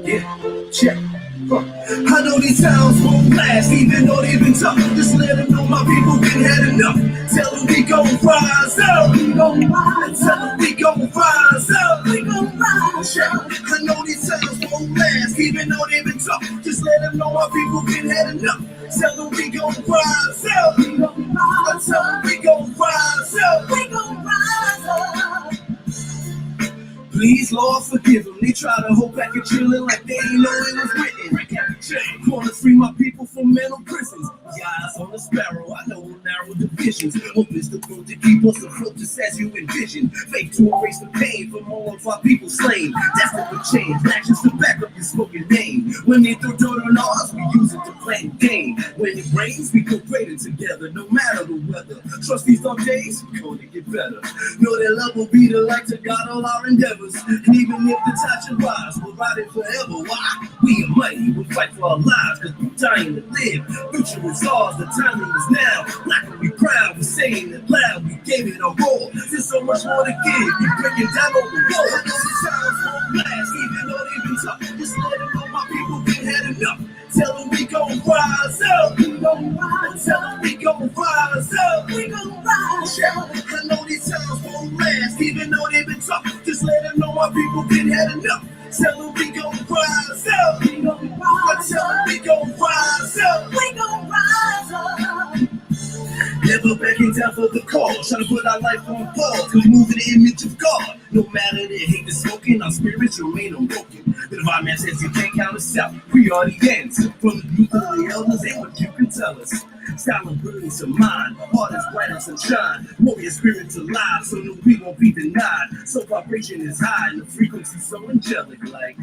Yeah, check. I know these times won't last, even though they've been tough. Just let them know my people been had enough. Tell them we gon' rise up. We gon' rise up. Tell them we gon' rise up. We gon' rise up. I know these times won't last, even though they've been tough. Just let them know my people been had enough. Tell them we gon' rise up. We gon' rise up. Tell them we gon' rise up. We gon' rise up. Please, Lord, forgive them. They try to hold back and chillin' like they ain't know it was written. Wanna free my people from mental prisons. The eyes on the sparrow, I know narrow divisions. Hope is the food to keep us afloat just as you envision. Fake to erase the pain from all of our people slain. Destined for change, actions to back up your spoken name. When they throw dirt on us, we use it to plant gain. When it rains, we go greater together, no matter the weather. Trust these dark days, we're gonna get better. Know that love will be the light to guide all our endeavors. And even if the tide should rise, we'll ride it forever. Why? We are mighty, we'll fight for our lives, cause we're dying to live. Future is ours, the timing is now. Black and we proud, we're saying it loud, we gave it a roar. There's so much more to give, we breaking down on the wall. This times won't last, even though they've been tough. Just let them know my people been had enough. Tell them we gon' rise up. We gon' rise up. Tell them we gon' rise up. We gon' rise up. I know these times won't last, even though they've been tough. Just let them know my people been had enough. Tell them we gon' rise up. We gon' rise up. Tell them we gon' rise up. We gon' rise up. Never backing down for the cause, trying to put our life on pause, cause we move in the image of God. No matter the hate, the smoking, our spirits remain unbroken. The divine man says you can't count us out, we are the answer. From the youth of the elders, ain't what you can tell us. Style and brilliance of mind, heart is bright as sunshine. Warrior spirits alive, so no, we won't be denied. So vibration is high, and the frequency so angelic, like.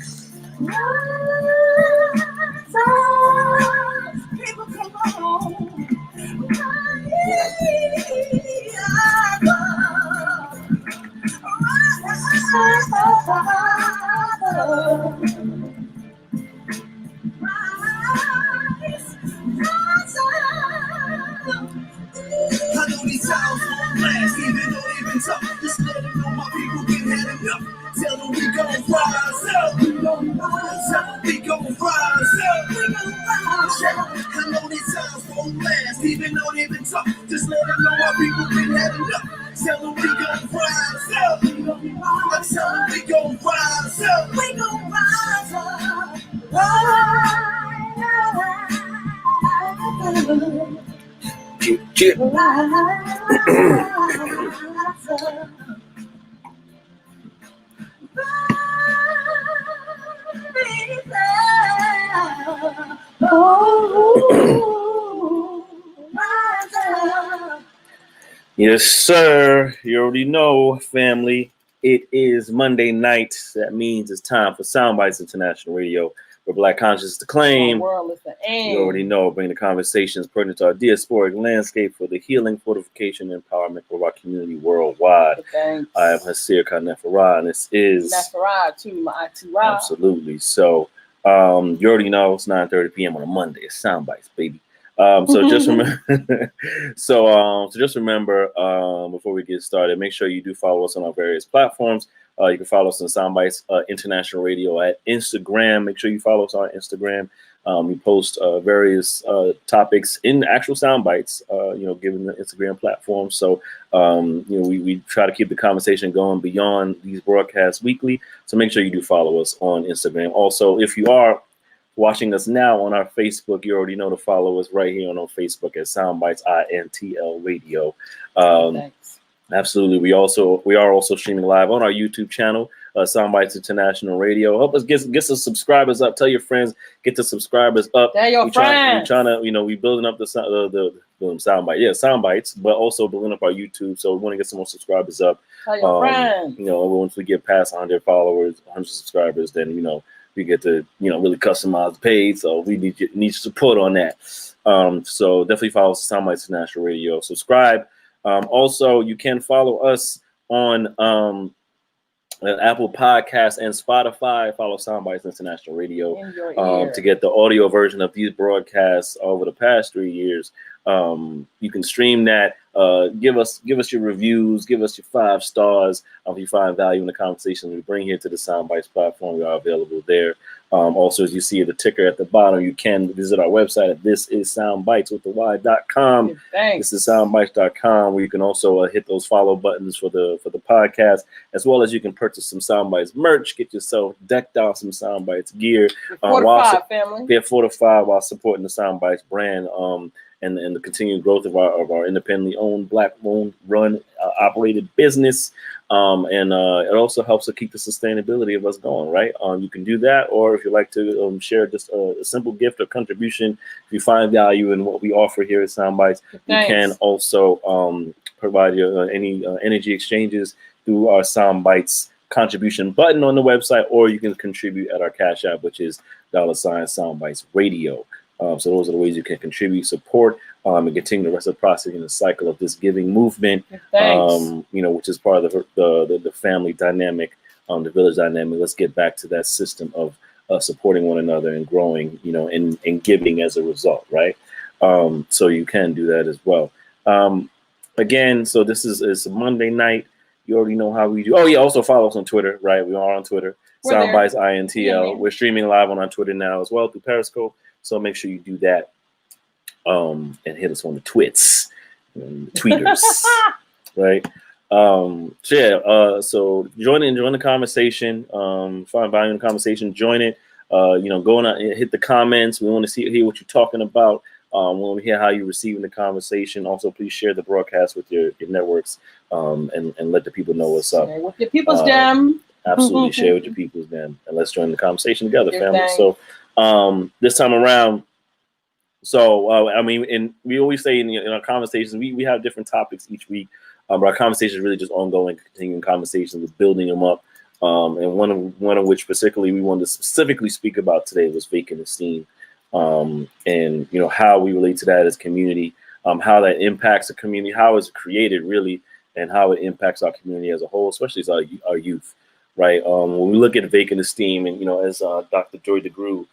People come on. I know these times won't last, even though they've been tough. Just let them know my people been had enough. Tell them we gon' rise up. We gon' rise up. We gon' rise up. We gon' rise up. I know these times won't last, even though they've been tough. Just let them know my people been had enough. Tell them we gon' rise up. We gon' rise up. Tell them we gon' rise up. We gon' rise up. Yes, sir. You already know, family. It is Monday night. That means it's time for Soundbytes International Radio, where Black consciousness to claim. World is the end. You already know, bring the conversations pertinent to our diasporic landscape for the healing, fortification, and empowerment of our community worldwide. Thanks. I am Hasir Khanefara, and this is Nefera too, my Atira. Absolutely. So you already know it's 9:30 p.m. on a Monday. It's Soundbytes, baby. So just remember, so just remember, before we get started, make sure you do follow us on our various platforms. You can follow us on Soundbytes International Radio at Instagram. Make sure you follow us on Instagram. We post various topics in actual Soundbytes, given the Instagram platform. So, we try to keep the conversation going beyond these broadcasts weekly. So make sure you do follow us on Instagram. Also, if you are watching us now on our Facebook, you already know to follow us right here on our Facebook at Soundbytes INTL Radio. Thanks. Absolutely. We are also streaming live on our YouTube channel, Soundbytes International Radio. Help us get some subscribers up. Tell your friends, get the subscribers up. Tell your friends. We're trying to, we building up the Soundbite. Yeah, Soundbytes, but also building up our YouTube. So we want to get some more subscribers up. Tell your friends. Once we get past 100 followers, 100 subscribers, then, we get to, really customize the page. So we need your support on that. So definitely follow us on Soundbytes International Radio. Subscribe. Also, you can follow us on Apple Podcasts and Spotify. Follow Soundbytes International Radio to get the audio version of these broadcasts over the past 3 years. You can stream that Give us your reviews, give us your 5 stars if you find value in the conversation we bring here to the Soundbytes platform. We are available there. Also, as you see the ticker at the bottom, you can visit our website at thisissoundbytes.com. This is soundbytes.com, where you can also hit those follow buttons for the podcast, as well as you can purchase some Soundbytes merch, get yourself decked out some Soundbytes gear. Family. Be fortified while supporting the Soundbytes brand. And the continued growth of our independently owned, Black-owned, run, operated business. And it also helps to keep the sustainability of us going, right? You can do that, or if you'd like to share just a simple gift or contribution, if you find value in what we offer here at Soundbytes, you can also provide your any energy exchanges through our Soundbytes contribution button on the website, or you can contribute at our Cash App, which is $Soundbytes Radio. So those are the ways you can contribute, support, and continue the reciprocity in the cycle of this giving movement. Which is part of the family dynamic, the village dynamic. Let's get back to that system of supporting one another and growing, and giving as a result, right? So you can do that as well. Again, so this is a Monday night. You already know how we do. Oh yeah, also follow us on Twitter, right? We are on Twitter. Soundbytes INTL. We're streaming live on our Twitter now as well through Periscope. So make sure you do that, and hit us on the twits, and the tweeters, right? So join the conversation. Find value in the conversation. Join it. Go on and hit the comments. We want to hear what you're talking about. We want to hear how you're receiving the conversation. Also, please share the broadcast with your networks, and let the people know what's up. Share with your people's them. Absolutely, share with your people's them, and let's join the conversation together, family. So. This time around, and we always say in our conversations, we have different topics each week, but our conversation is really just ongoing, continuing conversations, with building them up. And one of which particularly we wanted to specifically speak about today was vacant esteem, and how we relate to that as community, how that impacts the community, how it's created really, and how it impacts our community as a whole, especially as our youth, right? When we look at vacant esteem, and as Dr. Joy DeGruy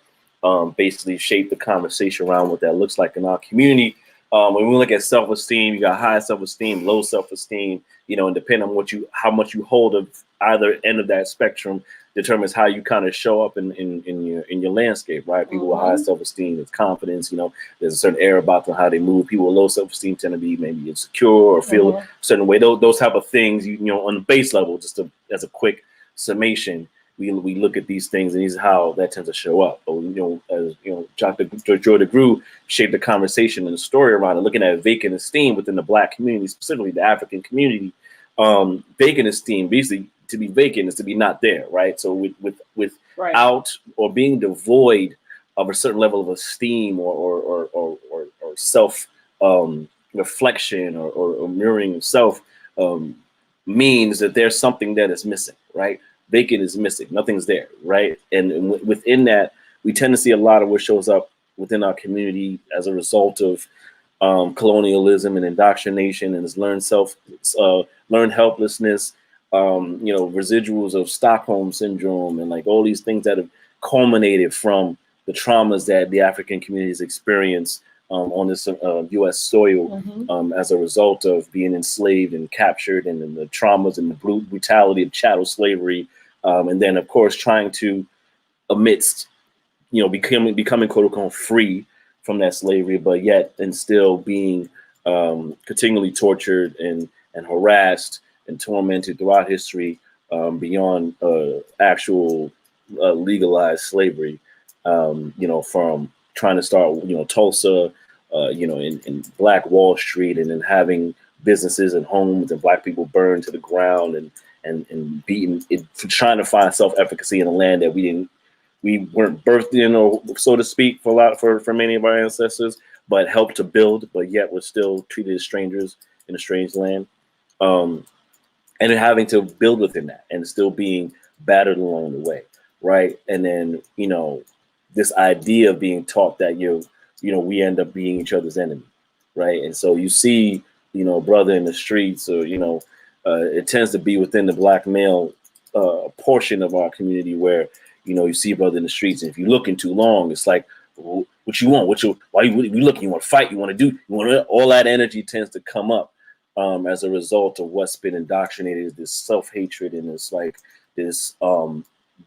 basically shaped the conversation around what that looks like in our community. When we look at self-esteem, you got high self-esteem, low self-esteem, and depending on how much you hold of either end of that spectrum determines how you kind of show up in your landscape, right? People with high self-esteem, with confidence, there's a certain air about them, how they move. People with low self-esteem tend to be maybe insecure or feel a certain way. Those type of things, on the base level, just as a quick summation, we look at these things, and this is how that tends to show up. But as Dr. Joy DeGruy shaped the conversation and the story around it, looking at vacant esteem within the Black community, specifically the African community. Vacant esteem, basically, to be vacant is to be not there, right? So without or being devoid of a certain level of esteem or self reflection or mirroring of self means that there's something that is missing, right? Vacant is missing. Nothing's there, right? And within that, we tend to see a lot of what shows up within our community as a result of colonialism and indoctrination, and learned helplessness, residuals of Stockholm syndrome, and like all these things that have culminated from the traumas that the African communities experience on this U.S. soil as a result of being enslaved and captured, and the traumas and the brutality of chattel slavery. And then, of course, trying to, amidst, becoming quote unquote free from that slavery, but yet and still being continually tortured and harassed and tormented throughout history beyond actual legalized slavery. From trying to start, Tulsa, in Black Wall Street, and then having businesses and homes and Black people burned to the ground and beaten, trying to find self-efficacy in a land that we weren't birthed in, or so to speak, for many of our ancestors, but helped to build, but yet we're still treated as strangers in a strange land. And then having to build within that and still being battered along the way, right? And then, this idea of being taught that we end up being each other's enemy, right? And so you see, brother in the streets, or, it tends to be within the Black male portion of our community where, you see brother in the streets, and if you're looking too long, it's like, what you want? Why you looking? You want to fight? You want to do? All that energy tends to come up as a result of what's been indoctrinated, this self-hatred and this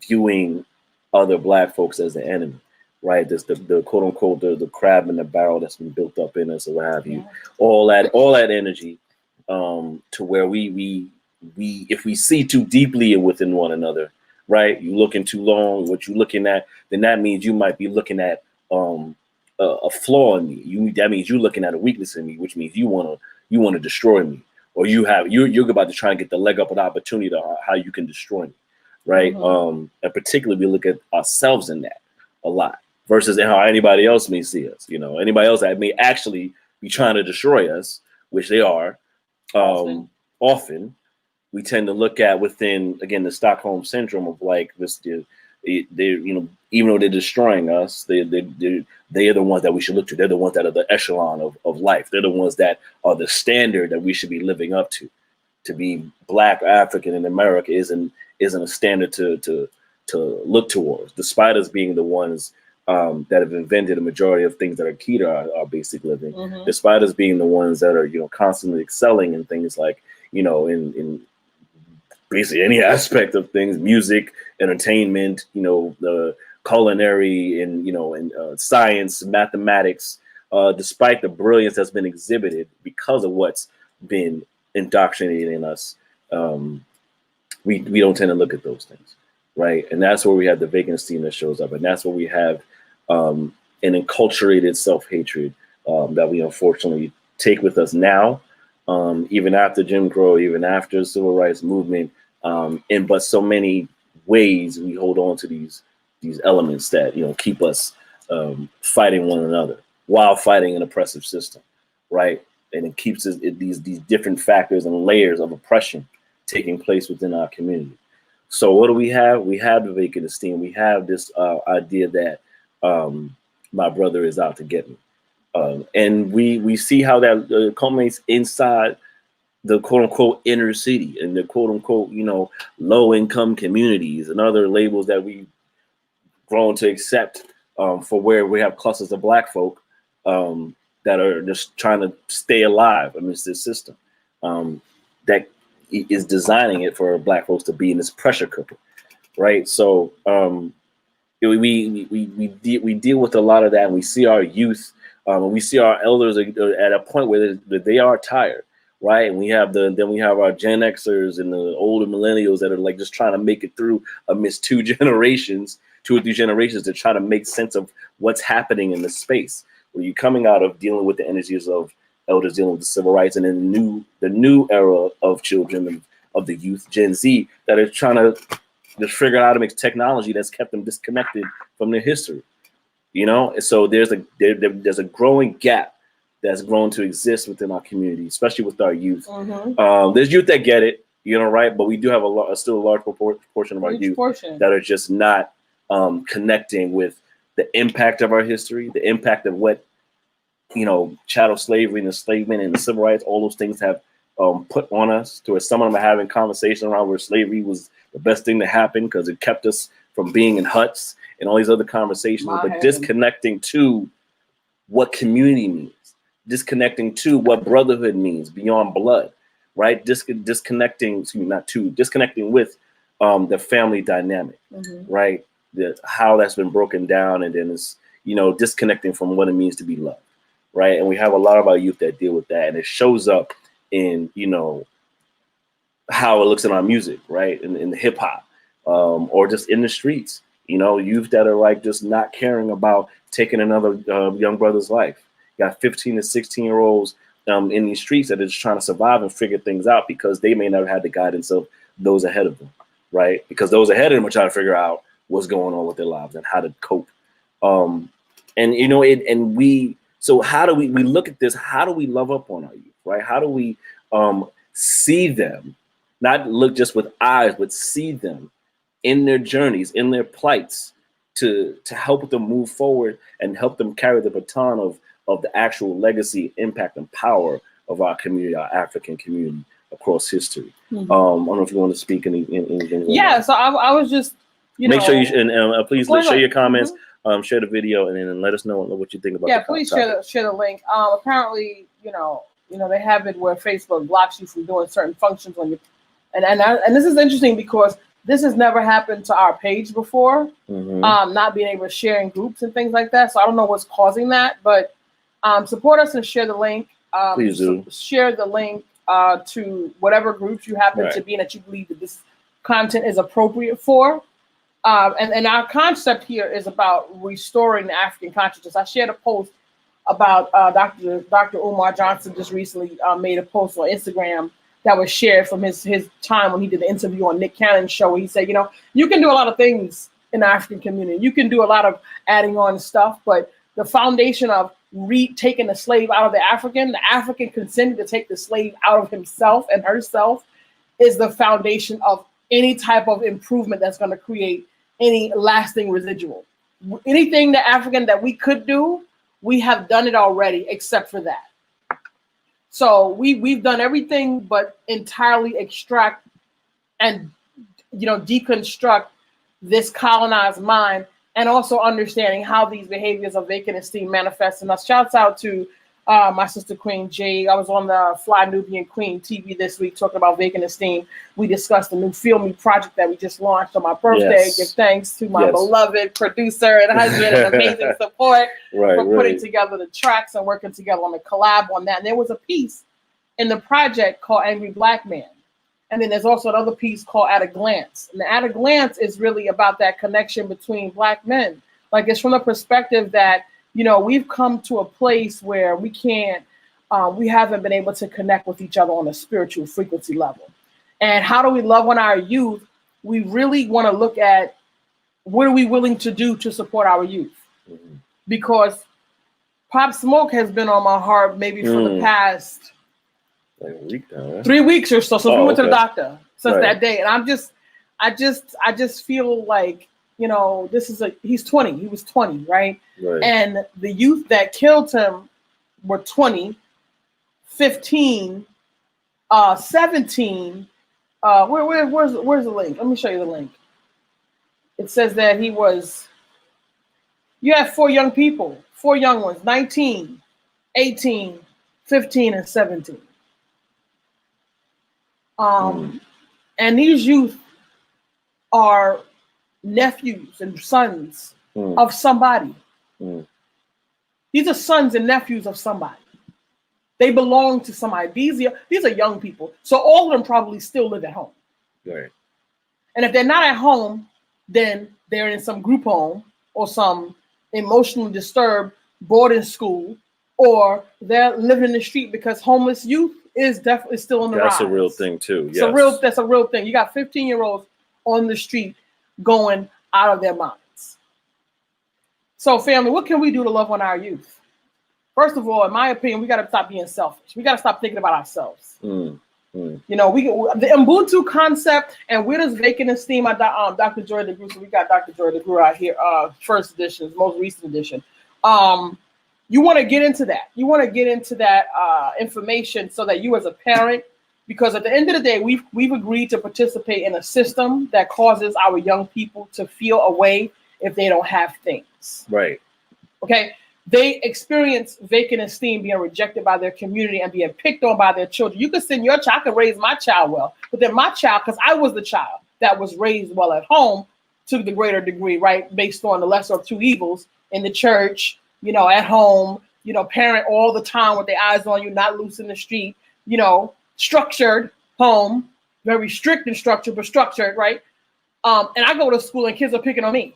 viewing other Black folks as the enemy, right? This the quote unquote the crab in the barrel that's been built up in us or what have you. Yeah. All that energy, to where we if we see too deeply within one another, right? You looking too long, what you looking at, then that means you might be looking at a flaw in me. That means you're looking at a weakness in me, which means you wanna destroy me, or you're about to try and get the leg up an opportunity to how you can destroy me, right? And particularly we look at ourselves in that a lot versus how anybody else may see us. You know, anybody else that may actually be trying to destroy us, which they are often. We tend to look at within, again, the Stockholm syndrome of like this. They you know, even though they're destroying us, they are the ones that we should look to. They're the ones that are the echelon of life. They're the ones that are the standard that we should be living up to. To be Black or African in America isn't a standard to look towards, despite us being the ones that have invented a majority of things that are key to our basic living. Despite us being the ones that are, you know, constantly excelling in things like, you know, in basically any aspect of things, music, entertainment, you know, the culinary, and, you know, and science, mathematics, despite the brilliance that's been exhibited because of what's been indoctrinated in us, we don't tend to look at those things, right? And that's where we have the vacant esteem that shows up, and that's where we have an enculturated self-hatred that we unfortunately take with us now, even after Jim Crow, even after the civil rights movement, but so many ways we hold on to these elements that, you know, keep us fighting one another while fighting an oppressive system, right? And it keeps us these different factors and layers of oppression taking place within our community. So what do we have? We have the vacant esteem. We have this idea that my brother is out to get me, and we see how that culminates inside the quote unquote inner city and the quote unquote, you know, low income communities and other labels that we've grown to accept, for where we have clusters of Black folk that are just trying to stay alive amidst this system that is designing it for Black folks to be in this pressure cooker, right? So we deal with a lot of that, and we see our youth, and we see our elders at a point where they are tired, right? And we have our Gen Xers and the older millennials that are like just trying to make it through amidst two or three generations to try to make sense of what's happening in the space. Where you're coming out of dealing with the energies of elders dealing with the civil rights, and then the new era of children of the youth, Gen Z, that are trying to just figure out how to make technology that's kept them disconnected from their history. You know, so there's a growing gap that's grown to exist within our community, especially with our youth. There's youth that get it, you know, right? But we do have still a large portion of our youth that are just not connecting with the impact of our history, the impact of what, you know, chattel slavery and enslavement and the civil rights, all those things have put on us, to where some of them are having conversations around where slavery was the best thing to happen because it kept us from being in huts and all these other conversations, but disconnecting to what community means, disconnecting to what brotherhood means beyond blood, right? Disconnecting with the family dynamic, right? How that's been broken down, and then it's, you know, disconnecting from what it means to be loved, right? And we have a lot of our youth that deal with that, and it shows up in, you know, how it looks in our music, right? In the hip hop, or just in the streets, you know, youth that are like just not caring about taking another young brother's life. You got 15 to 16-year-olds in these streets that are just trying to survive and figure things out because they may never have the guidance of those ahead of them, right? Because those ahead of them are trying to figure out what's going on with their lives and how to cope. And, you know, so how do we look at this? How do we love up on our youth, right? How do we see them, not look just with eyes, but see them in their journeys, in their plights, to help them move forward and help them carry the baton of the actual legacy, impact, and power of our community, our African community across history. I don't know if you want to speak anything. Yeah, so I was just, make sure you please share your comments, share the video, and then let us know what you think about. Yeah, please share the link. Apparently, you know, They have it where Facebook blocks you from doing certain functions on your, and this is interesting because this has never happened to our page before. Not being able to share in groups and things like that. So I don't know what's causing that, but support us and share the link. Please do. Share the link to whatever groups you happen to be in that you believe that this content is appropriate for. And our concept here is about restoring the African consciousness. I shared a post about Dr. Umar Johnson just recently made a post on Instagram that was shared from his time when he did the interview on Nick Cannon's show. He said, you can do a lot of things in the African community. You can do a lot of adding on stuff, but the foundation of taking the slave out of the African consenting to take the slave out of himself and herself is the foundation of any type of improvement that's going to create any lasting residual. Anything the African that we could do, we have done it already, except for that. So we've done everything but entirely extract and deconstruct this colonized mind, and also understanding how these behaviors of vacant esteem manifest in us. Shouts out to my sister Queen Jade. I was on the Fly Nubian Queen TV this week talking about vacant esteem. We discussed the new Feel Me project that we just launched on my birthday. Yes. Give thanks to my beloved producer and husband and amazing support for putting together the tracks and working together on the collab on that. And there was a piece in the project called Angry Black Man. And then there's also another piece called At a Glance. And the At a Glance is really about that connection between Black men. Like, it's from the perspective that, we've come to a place where we haven't been able to connect with each other on a spiritual frequency level. And how do we love on our youth? We really want to look at what are we willing to do to support our youth? Because Pop Smoke has been on my heart maybe for the past like a week now, right? 3 weeks or so. So we went to the doctor since that day. And I just feel like, he's 20. He was 20, right? And the youth that killed him were 20, 15, 17. Where's the link? Let me show you the link. It says that you have 4 young people, 4 young ones, 19, 18, 15, and 17. And these youth are nephews and sons of somebody. These are sons and nephews of somebody. They belong to somebody. These are young people. So all of them probably still live at home. Right. And if they're not at home, then they're in some group home or some emotionally disturbed boarding school, or they're living in the street, because homeless youth is definitely still on the rise. That's a real thing too. Yes. That's a real thing. You got 15-year-olds on the street going out of their minds. So family, what can we do to love on our youth? First of all, in my opinion, we got to stop being selfish. We got to stop thinking about ourselves. The Ubuntu concept, and where does vacant esteem? Dr. Joy DeGru. So we got Dr. Joy DeGru out here, first edition, most recent edition. You want to get into that. You want to get into that information so that you as a parent, because at the end of the day, we've agreed to participate in a system that causes our young people to feel away if they don't have things. Right. Okay. They experience vacant esteem, being rejected by their community and being picked on by their children. You can send your child, I can raise my child well, but then my child, because I was the child that was raised well at home to the greater degree, right? Based on the lesser of two evils in the church, at home, parent all the time with their eyes on you, not loose in the street, structured home, very strict and structured, but structured, right? And I go to school and kids are picking on me,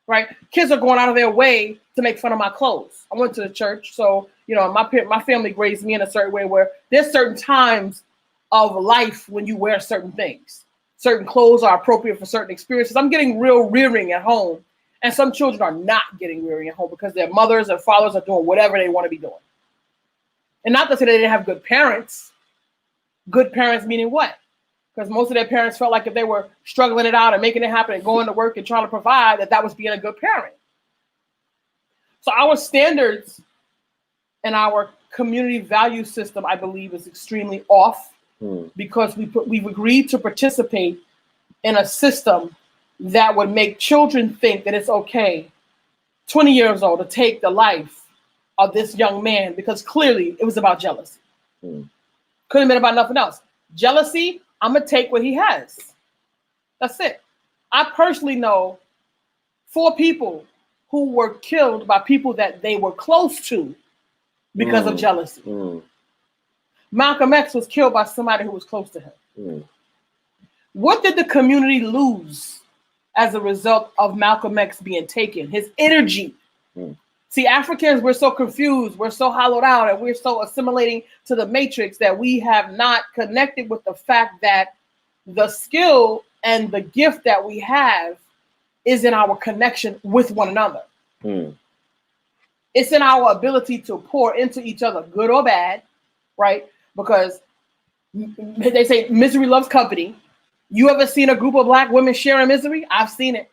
right? Kids are going out of their way to make fun of my clothes. I went to the church, so, my family raised me in a certain way where there's certain times of life when you wear certain things. Certain clothes are appropriate for certain experiences. I'm getting real rearing at home. And some children are not getting rearing at home because their mothers and fathers are doing whatever they want to be doing. And not to say they didn't have good parents. Good parents meaning what? Because most of their parents felt like if they were struggling it out and making it happen and going to work and trying to provide, that was being a good parent. So our standards and our community value system, I believe, is extremely off because we've agreed to participate in a system that would make children think that it's okay, 20 years old, to take the life of this young man, because clearly it was about jealousy. Couldn't have been about nothing else. Jealousy, I'm going to take what he has. That's it. I personally know 4 people who were killed by people that they were close to because of jealousy. Malcolm X was killed by somebody who was close to him. What did the community lose as a result of Malcolm X being taken? His energy. See, Africans, we're so confused, we're so hollowed out, and we're so assimilating to the matrix that we have not connected with the fact that the skill and the gift that we have is in our connection with one another. It's in our ability to pour into each other, good or bad, right? Because they say misery loves company. You ever seen a group of Black women sharing misery? I've seen it.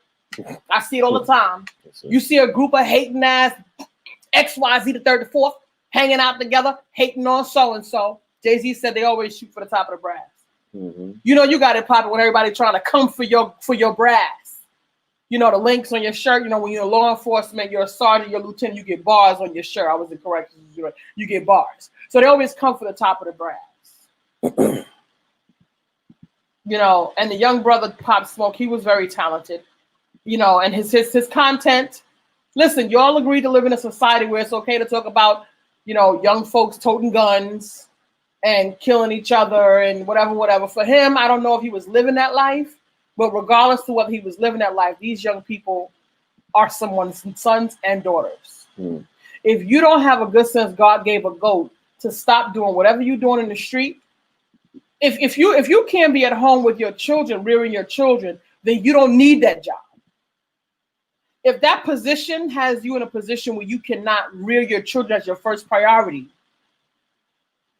I see it all the time. You see a group of hating ass XYZ, the third, the fourth, hanging out together, hating on so-and-so. Jay-Z said they always shoot for the top of the brass. You know, you got it popping when everybody trying to come for your brass. You know, the links on your shirt, you know, when you're law enforcement, you're a sergeant, you're a lieutenant, you get bars on your shirt. I was incorrect. You get bars. So they always come for the top of the brass. You know, and the young brother Pop Smoke, he was very talented. You know, and his content. Listen, you all agree to live in a society where it's okay to talk about, you know, young folks toting guns and killing each other and whatever. For him, I don't know if he was living that life, but regardless to whether he was living that life, these young people are someone's sons and daughters. If you don't have a good sense God gave a goat to stop doing whatever you're doing in the street, if you can't be at home with your children, rearing your children, then you don't need that job. If that position has you in a position where you cannot rear your children as your first priority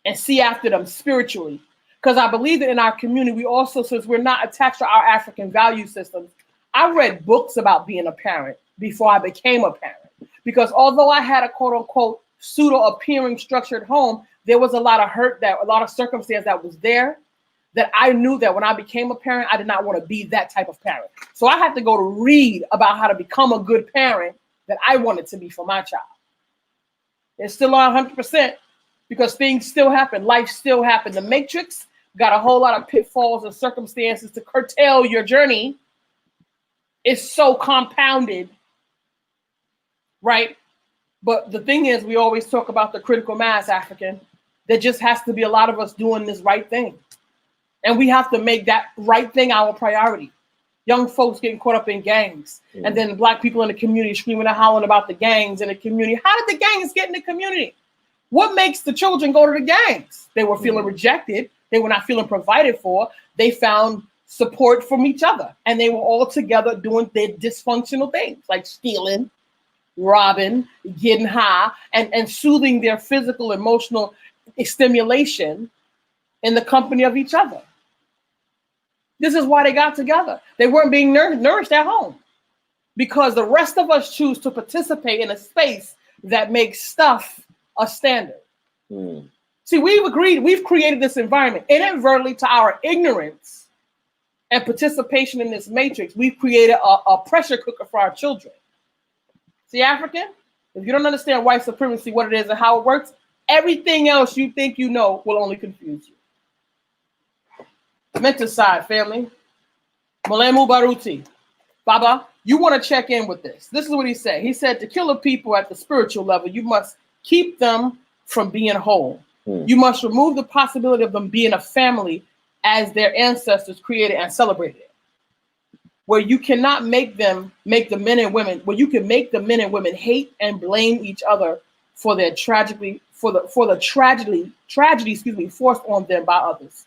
and see after them spiritually, because I believe that in our community, we also, since we're not attached to our African value systems, I read books about being a parent before I became a parent. Because although I had a quote unquote pseudo appearing structured home, there was a lot of hurt, that a lot of circumstance that was there, that I knew that when I became a parent, I did not want to be that type of parent. So I had to go to read about how to become a good parent that I wanted to be for my child. It's still on 100% because things still happen. Life still happens. The Matrix got a whole lot of pitfalls and circumstances to curtail your journey. It's so compounded, right? But the thing is, we always talk about the critical mass, African. There just has to be a lot of us doing this right thing. And we have to make that right thing our priority. Young folks getting caught up in gangs. And then Black people in the community screaming and howling about the gangs in the community. How did the gangs get in the community? What makes the children go to the gangs? They were feeling rejected. They were not feeling provided for. They found support from each other. And they were all together doing their dysfunctional things like stealing, robbing, getting high, and soothing their physical, emotional stimulation in the company of each other. This is why they got together. They weren't being nourished at home because the rest of us choose to participate in a space that makes stuff a standard. See, we've created this environment inadvertently to our ignorance and participation in this matrix. We've created a pressure cooker for our children. See, African, if you don't understand white supremacy, what it is and how it works, everything else you think you know will only confuse you. Mental side, family. Malemu Baruti. Baba, you want to check in with this. This is what he said. He said, to kill a people at the spiritual level, you must keep them from being whole. You must remove the possibility of them being a family as their ancestors created and celebrated it. Where you cannot make the men and women hate and blame each other for their tragedy forced on them by others.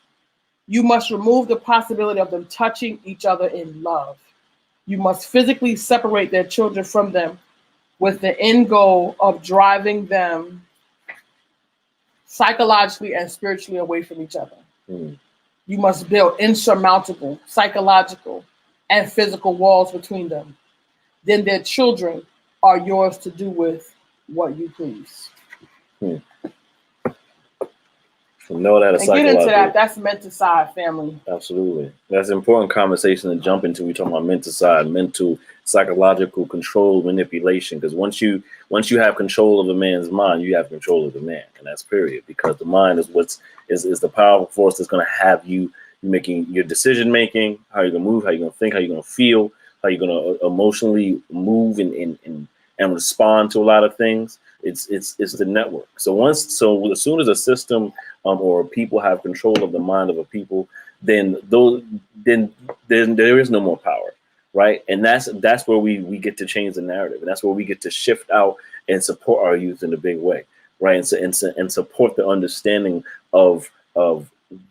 You must remove the possibility of them touching each other in love. You must physically separate their children from them with the end goal of driving them psychologically and spiritually away from each other. You must build insurmountable psychological and physical walls between them. Then their children are yours to do with what you please. Know that and get into that. That's mental side, family. Absolutely. That's an important conversation to jump into. We're talking about mental side, mental psychological control, manipulation. Because once you have control of a man's mind, you have control of the man, and that's period. Because the mind is is the powerful force that's going to have you making your decision making, how you're gonna move, how you're gonna think, how you're gonna feel, how you're gonna emotionally move and respond to a lot of things. It's the network. So as soon as a system or people have control of the mind of a people, then there is no more power, right? And that's where we get to change the narrative, and that's where we get to shift out and support our youth in a big way, right? And support the understanding of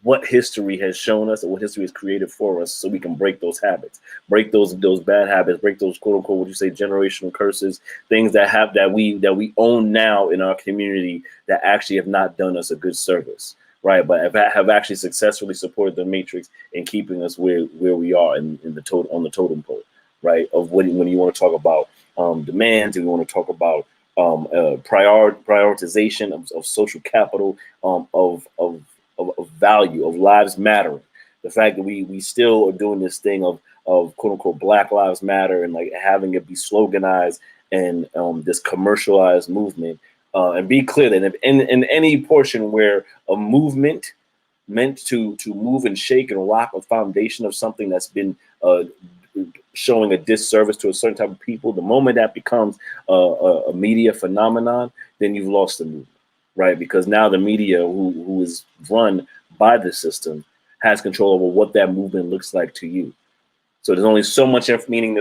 what history has shown us and what history has created for us, so we can break those habits, break those bad habits, break those quote unquote, what you say, generational curses, things that we own now in our community that actually have not done us a good service, right? But have actually successfully supported the matrix in keeping us where we are on the totem pole, right? Of when you want to talk about demands, and we want to talk about prioritization of social capital, of value, of lives mattering. The fact that we still are doing this thing of quote unquote Black Lives Matter, and like having it be sloganized and this commercialized movement. And be clear that in any portion where a movement meant to move and shake and rock a foundation of something that's been showing a disservice to a certain type of people, the moment that becomes a media phenomenon, then you've lost the movement. Right, because now the media, who is run by the system, has control over what that movement looks like to you. So there's only so much information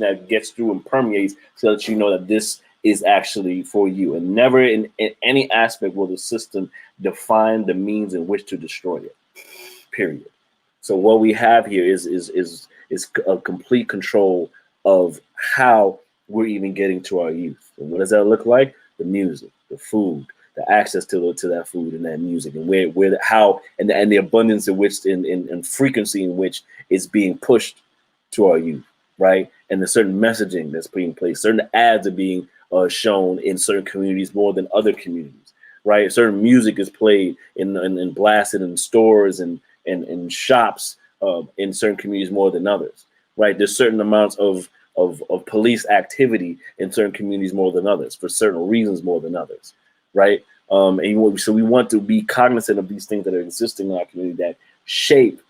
that gets through and permeates, so that you know that this is actually for you. And never in any aspect will the system define the means in which to destroy it. Period. So what we have here is a complete control of how we're even getting to our youth. And what does that look like? The music, the food, the access to that food and that music, and how the abundance in which and frequency in which it's being pushed to our youth, right? And the certain messaging that's being placed, certain ads are being shown in certain communities more than other communities, right? Certain music is played and blasted in stores and shops in certain communities more than others, right? There's certain amounts of police activity in certain communities more than others, for certain reasons more than others, right? So we want to be cognizant of these things that are existing in our community that shape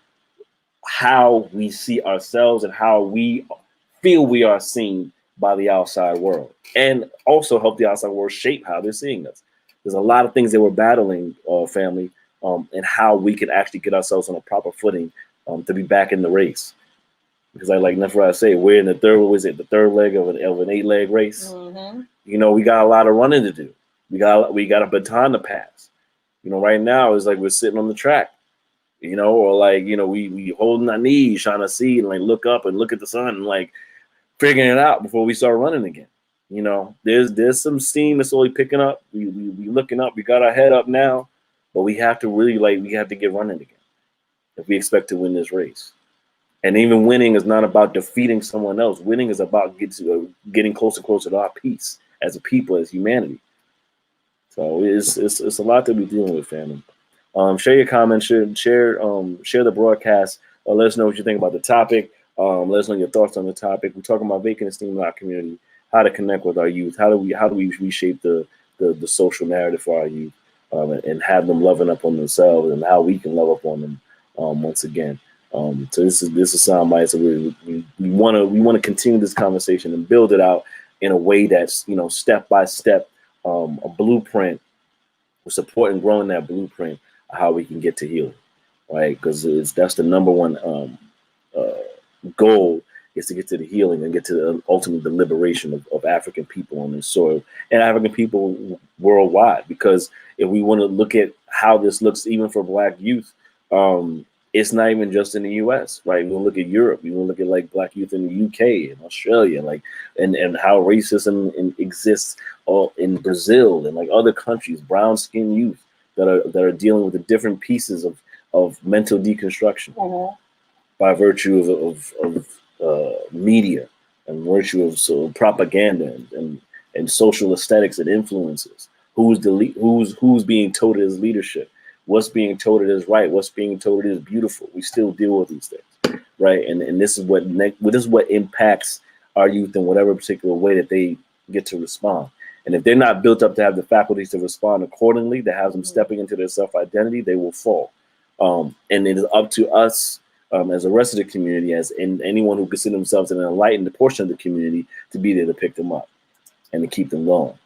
how we see ourselves and how we feel we are seen by the outside world, and also help the outside world shape how they're seeing us. There's a lot of things that we're battling, family, and how we can actually get ourselves on a proper footing to be back in the race. Because like I say, we're in the third leg of an 8-leg race. Mm-hmm. You know, we got a lot of running to do. We got a baton to pass. You know, right now it's like we're sitting on the track, you know, or like, you know, we holding our knees, trying to see and like look up and look at the sun and like figuring it out before we start running again. You know, there's some steam that's slowly picking up. We looking up. We got our head up now, but we have to really we have to get running again if we expect to win this race. And even winning is not about defeating someone else. Winning is about getting closer and closer to our peace as a people, as humanity. So it's a lot to be dealing with, family. Share your comments, share the broadcast. Let us know what you think about the topic. Let us know your thoughts on the topic. We're talking about vacant esteem in our community, how to connect with our youth, how do we reshape the social narrative for our youth, and have them loving up on themselves, and how we can love up on them once again. So this is Soundbytes. So we want to continue this conversation and build it out in a way that's, you know, step by step, a blueprint. We're supporting growing that blueprint of how we can get to healing, right? Because that's the number one goal, is to get to the healing and get to ultimately the liberation of African people on this soil and African people worldwide. Because if we want to look at how this looks even for Black youth, it's not even just in the U.S., right? We look at Europe. We look at like Black youth in the U.K. and Australia, like and how racism exists in Brazil and like other countries. Brown skinned youth that are dealing with the different pieces of mental deconstruction by virtue of media and virtue of propaganda and social aesthetics and influences. Who's being touted as leadership? What's being touted as right? What's being touted as beautiful? We still deal with these things, right? And this is what impacts our youth in whatever particular way that they get to respond. And if they're not built up to have the faculties to respond accordingly, that has them stepping into their self-identity, they will fall. And it is up to us as the rest of the community, as in anyone who consider themselves an enlightened portion of the community, to be there to pick them up and to keep them going,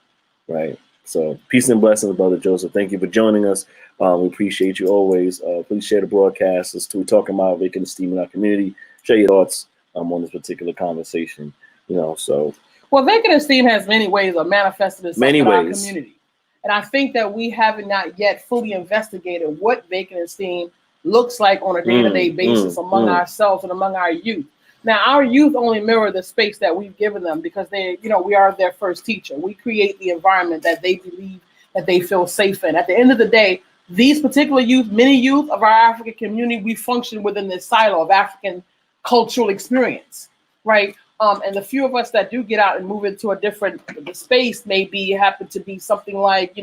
right? So peace and blessings, Brother Joseph. Thank you for joining us. We appreciate you always. Please share the broadcast as we're talking about vacant esteem in our community. Share your thoughts on this particular conversation. So. Well, vacant esteem has many ways of manifesting itself in our community. And I think that we haven't not yet fully investigated what vacant esteem looks like on a day-to-day basis among ourselves and among our youth. Now, our youth only mirror the space that we've given them because we are their first teacher. We create the environment that they believe that they feel safe in. At the end of the day, these particular youth, many youth of our African community, we function within this silo of African cultural experience, right? And the few of us that do get out and move into a different space happen to be something like,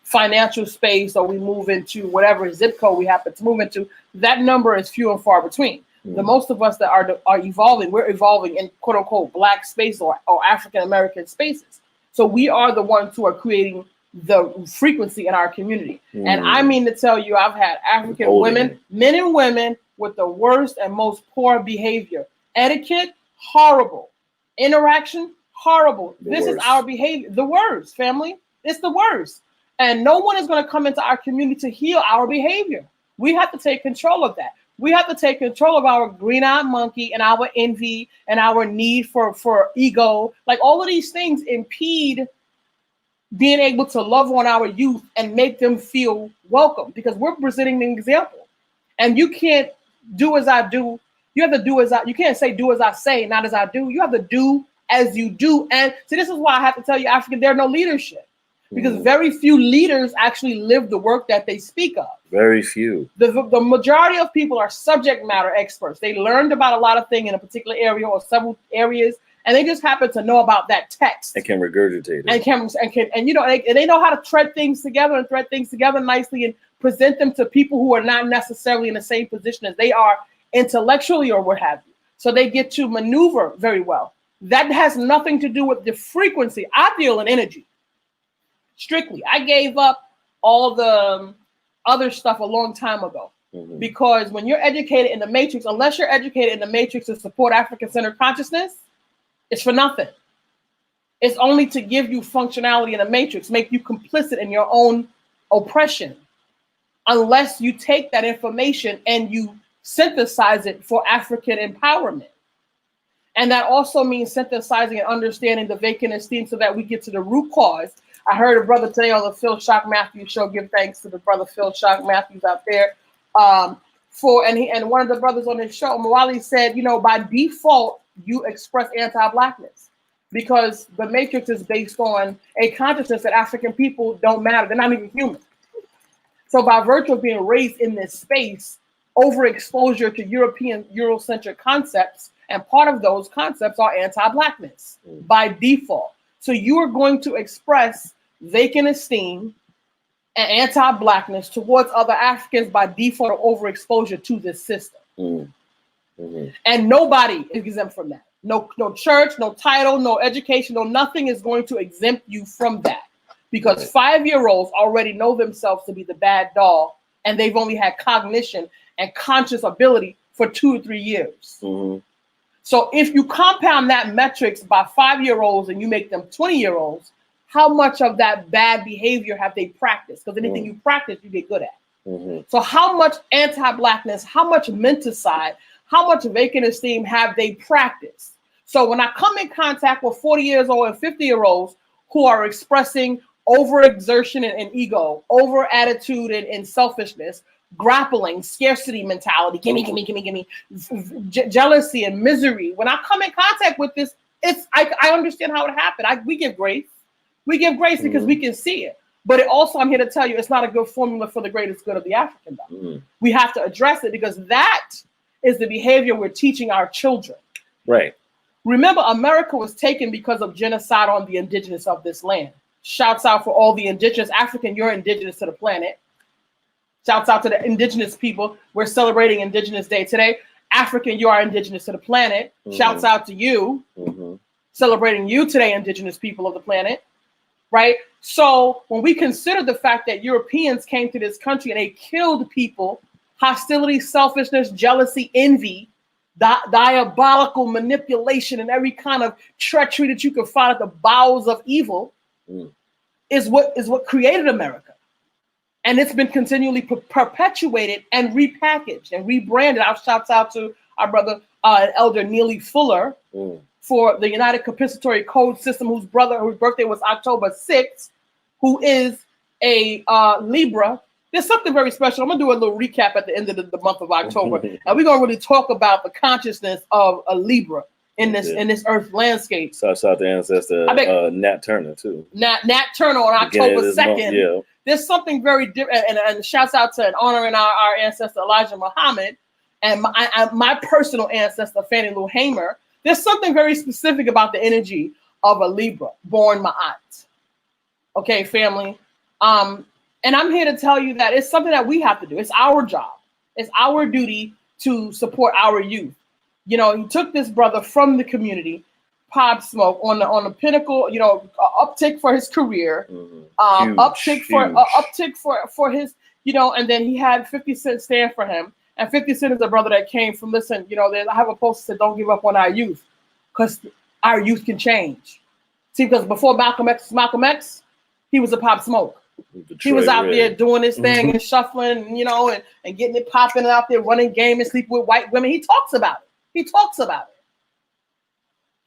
financial space, or we move into whatever zip code we happen to move into. That number is few and far between. The most of us that are evolving, we're evolving in quote unquote Black space or African American spaces. So we are the ones who are creating the frequency in our community. And I mean to tell you, I've had African women, men and women, with the worst and most poor behavior. Etiquette, horrible. Interaction, horrible. This is our behavior. The worst, family. It's the worst. And no one is going to come into our community to heal our behavior. We have to take control of that. We have to take control of our green-eyed monkey and our envy and our need for ego. Like, all of these things impede being able to love on our youth and make them feel welcome, because we're presenting an example. And you can't do as I do. You have to do as you can't say do as I say, not as I do. You have to do as you do. And so this is why I have to tell you, African, there's no leadership. Because very few leaders actually live the work that they speak of. Very few. The majority of people are subject matter experts. They learned about a lot of things in a particular area or several areas, and they just happen to know about that text. And can regurgitate it. And they know how to thread things together nicely and present them to people who are not necessarily in the same position as they are intellectually or what have you. So they get to maneuver very well. That has nothing to do with the frequency. I deal in energy. Strictly. I gave up all the other stuff a long time ago, because when you're educated in the matrix, unless you're educated in the matrix to support African-centered consciousness, it's for nothing. It's only to give you functionality in the matrix, make you complicit in your own oppression, unless you take that information and you synthesize it for African empowerment. And that also means synthesizing and understanding the vacant esteem so that we get to the root cause. I heard a brother today on the Phil Shock Matthews show. Give thanks to the brother Phil Shock Matthews out there. And one of the brothers on his show, Mwali, said, by default, you express anti-Blackness because the matrix is based on a consciousness that African people don't matter. They're not even human. So by virtue of being raised in this space, overexposure to European, Eurocentric concepts, and part of those concepts are anti-Blackness by default. So you are going to express vacant esteem and anti-Blackness towards other Africans by default or overexposure to this system. And nobody is exempt from that. No church, no title, no education, no nothing is going to exempt you from that. Because 5-year-olds already know themselves to be the bad dog, and they've only had cognition and conscious ability for 2 or 3 years. So if you compound that metrics by 5-year-olds and you make them 20-year-olds, how much of that bad behavior have they practiced? Because anything you practice, you get good at. So how much anti-Blackness, how much menticide, how much vacant esteem have they practiced? So when I come in contact with 40 years old and 50-year-olds who are expressing overexertion and ego, over attitude and selfishness, grappling, scarcity mentality, gimme, jealousy and misery. When I come in contact with this, I understand how it happened. We give grace. We give grace because we can see it. But I'm here to tell you, it's not a good formula for the greatest good of the African. We have to address it because that is the behavior we're teaching our children. Right. Remember, America was taken because of genocide on the indigenous of this land. Shouts out for all the indigenous. African, you're indigenous to the planet. Shouts out to the indigenous people. We're celebrating Indigenous Day today. African, you are indigenous to the planet. Shouts out to you. celebrating you today, indigenous people of the planet, right? So when we consider the fact that Europeans came to this country and they killed people, hostility, selfishness, jealousy, envy, diabolical manipulation, and every kind of treachery that you can find at the bowels of evil is what created America. And it's been continually perpetuated and repackaged and rebranded. Our shouts out to our brother Elder Neely Fuller for the United Compensatory Code System, whose birthday was October 6th, who is a Libra. There's something very special. I'm gonna do a little recap at the end of the month of October, and we're gonna really talk about the consciousness of a Libra in this Earth landscape. Shout out to ancestor Nat Turner too. Nat Turner on October 2nd. Yeah. There's something very different, and shouts out to and honoring our ancestor Elijah Muhammad and my personal ancestor Fannie Lou Hamer. There's something very specific about the energy of a Libra born Ma'at. Okay, family. And I'm here to tell you that it's something that we have to do. It's our job. It's our duty to support our youth. You know, he took this brother from the community, Pop Smoke, on the pinnacle. You know, uptick for his career, uptick for his. You know, and then he had 50 Cent stand for him. And 50 Cent is a brother that came from, listen, you know, I have a post that said, don't give up on our youth, because our youth can change. See, because before Malcolm X, he was a Pop Smoke. He was out there doing his thing and shuffling, you know, and getting it popping out there, running game and sleeping with white women. He talks about it. He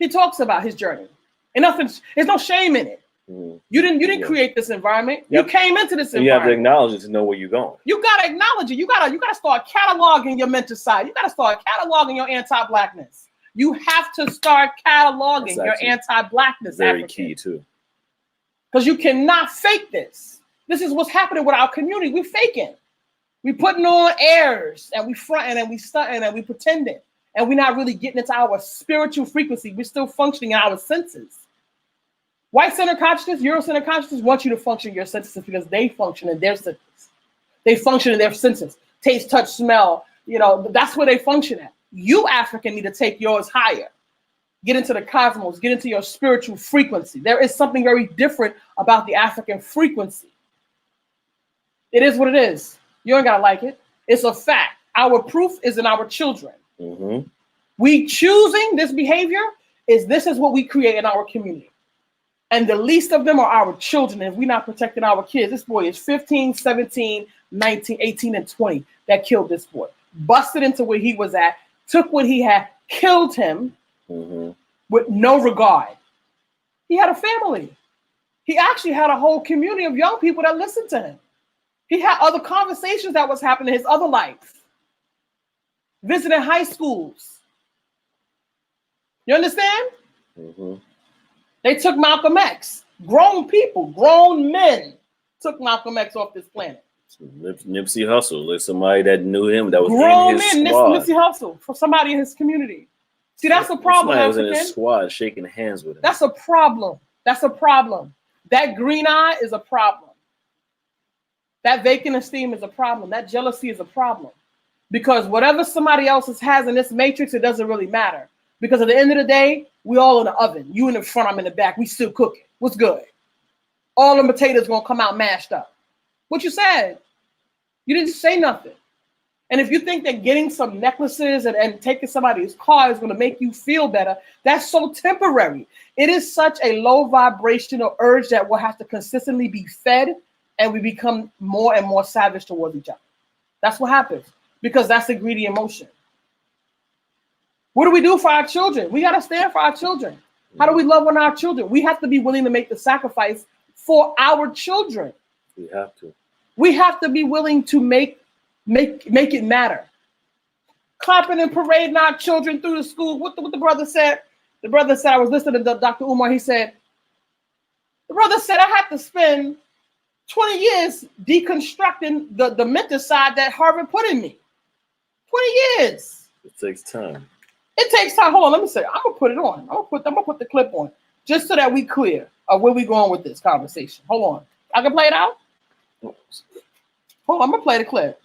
talks about his journey. And there's no shame in it. You didn't create this environment. Yep. You came into this environment. You have to acknowledge it to know where you're going. You gotta acknowledge it. You gotta start cataloging your mental side. You gotta start cataloging your anti-blackness. You have to start cataloging your anti-blackness. Very key too. Because you cannot fake this. This is what's happening with our community. We faking. We putting on airs and we fronting and we stunting and we pretending. And we're not really getting into our spiritual frequency. We're still functioning in our senses. White-centered consciousness, Euro-centered consciousness want you to function in your senses because they function in their senses. They function in their senses. Taste, touch, smell. You know, that's where they function at. You, African, need to take yours higher. Get into the cosmos. Get into your spiritual frequency. There is something very different about the African frequency. It is what it is. You ain't gotta like it. It's a fact. Our proof is in our children. We choosing this behavior this is what we create in our community. And the least of them are our children. If we're not protecting our kids, this boy is 15, 17, 19, 18, and 20 that killed this boy. Busted into where he was at, took what he had, killed him with no regard. He had a family. He actually had a whole community of young people that listened to him. He had other conversations that was happening in his other life. Visiting high schools. You understand? They took Malcolm X. Grown people, grown men took Malcolm X off this planet. Nipsey Hussle, like somebody that knew him, that was grown in his men, squad. Nipsey Hussle, for somebody in his community. See, that's a problem. Somebody was in his squad shaking hands with him. That's a problem. That's a problem. That green eye is a problem. That vacant esteem is a problem. That jealousy is a problem. Because whatever somebody else has in this matrix, it doesn't really matter. Because at the end of the day, we all in the oven. You in the front, I'm in the back. We still cooking. What's good? All the potatoes gonna come out mashed up. What you said? You didn't say nothing. And if you think that getting some necklaces and taking somebody's car is gonna make you feel better, that's so temporary. It is such a low vibrational urge that will have to consistently be fed, and we become more and more savage towards each other. That's what happens, because that's a greedy emotion. What do we do for our children? We got to stand for our children. How do we love on our children? We have to be willing to make the sacrifice for our children. We have to. We have to be willing to make it matter. Clapping and parading our children through the school. What the brother said? The brother said, I was listening to Dr. Umar. He said, the brother said, I had to spend 20 years deconstructing the mental side that Harvard put in me. 20 years. It takes time. It takes time. Hold on, let me say. I'm gonna put it on. I'm gonna put the clip on, just so that we clear where we going with this conversation. Hold on. I can play it out. Hold on, I'm gonna play the clip,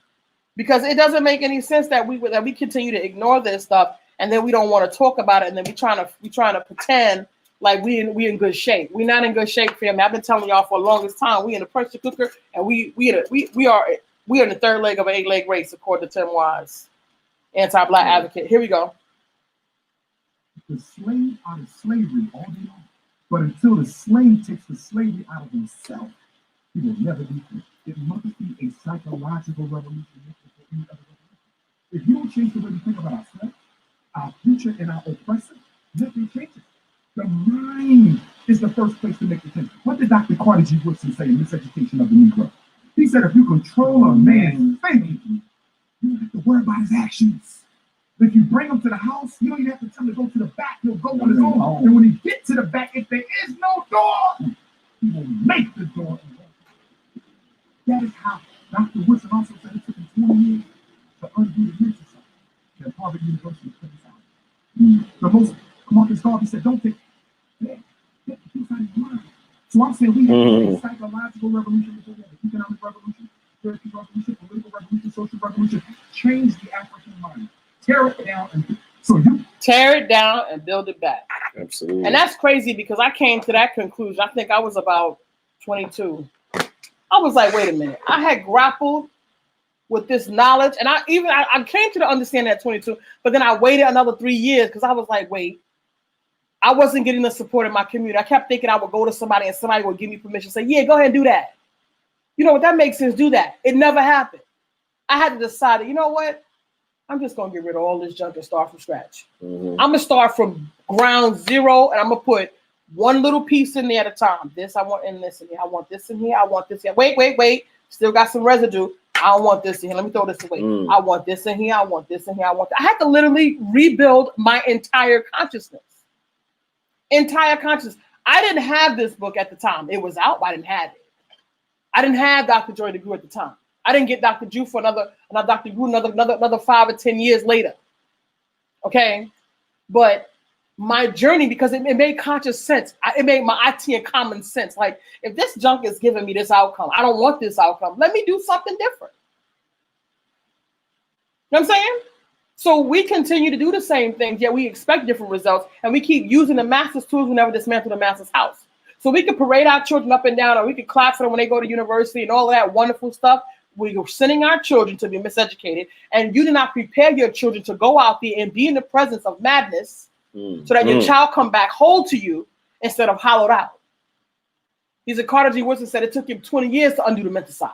because it doesn't make any sense that we continue to ignore this stuff, and then we don't want to talk about it, and then we trying to pretend like we in good shape. We not in good shape, family. I've been telling y'all for the longest time. We in the pressure cooker, and we are in the third leg of an 8-leg race, according to Tim Wise, anti-black advocate. Here we go. The slave out of slavery all day long, but until the slave takes the slavery out of himself, he will never be free. It must be a psychological revolution. If you don't change the way we think about ourselves, our future, and our oppressor, nothing changes. The mind is the first place to make the change. What did Dr. Carter G. Woodson say in Miseducation of the Negro? He said, if you control a man's thinking, you don't have to worry about his actions. If you bring him to the house, you don't even have to tell him to go to the back. He'll go on his own. And when he gets to the back, if there is no door, he will make the door. That is how Dr. Woodson also said it took him 20 years to undo the mental side that Harvard University put this out. The most, Marcus Garvey said, don't take that. Get the peace out of your mind. So I'm saying we have a psychological revolution, the economic revolution, spiritual revolution, political revolution, social revolution. Change the African mind. Tear it down and tear it down and build it back. Absolutely. And that's crazy because I came to that conclusion. I think I was about 22. I was like, wait a minute. I had grappled with this knowledge, and I came to the understanding at 22, but then I waited another 3 years because I was like, wait, I wasn't getting the support in my community. I kept thinking I would go to somebody and somebody would give me permission, say, yeah, go ahead and do that. You know what, that makes sense, do that. It never happened. I had to decide, you know what? I'm just going to get rid of all this junk and start from scratch. I'm going to start from ground zero, and I'm going to put one little piece in there at a time. This I want in this in here. I want this in here. I want this here. Wait. Still got some residue. I don't want this in here. Let me throw this away. I want this in here. I want this in here. I had to literally rebuild my entire consciousness. I didn't have this book at the time. It was out, but I didn't have it. I didn't have Dr. Joy DeGruy at the time. I didn't get Dr. Drew for another Dr. Drew another 5 or 10 years later. Okay, but my journey, because it made conscious sense. It made my IT and common sense. Like, if this junk is giving me this outcome, I don't want this outcome. Let me do something different. You know what I'm saying? So we continue to do the same things, yet we expect different results, and we keep using the master's tools. We never dismantle the master's house. So we can parade our children up and down, or we can clap for them when they go to university and all of that wonderful stuff. We're sending our children to be miseducated, and you do not prepare your children to go out there and be in the presence of madness so that your child come back whole to you instead of hollowed out. He's a Carter G. Woodson said it took him 20 years to undo the mental side.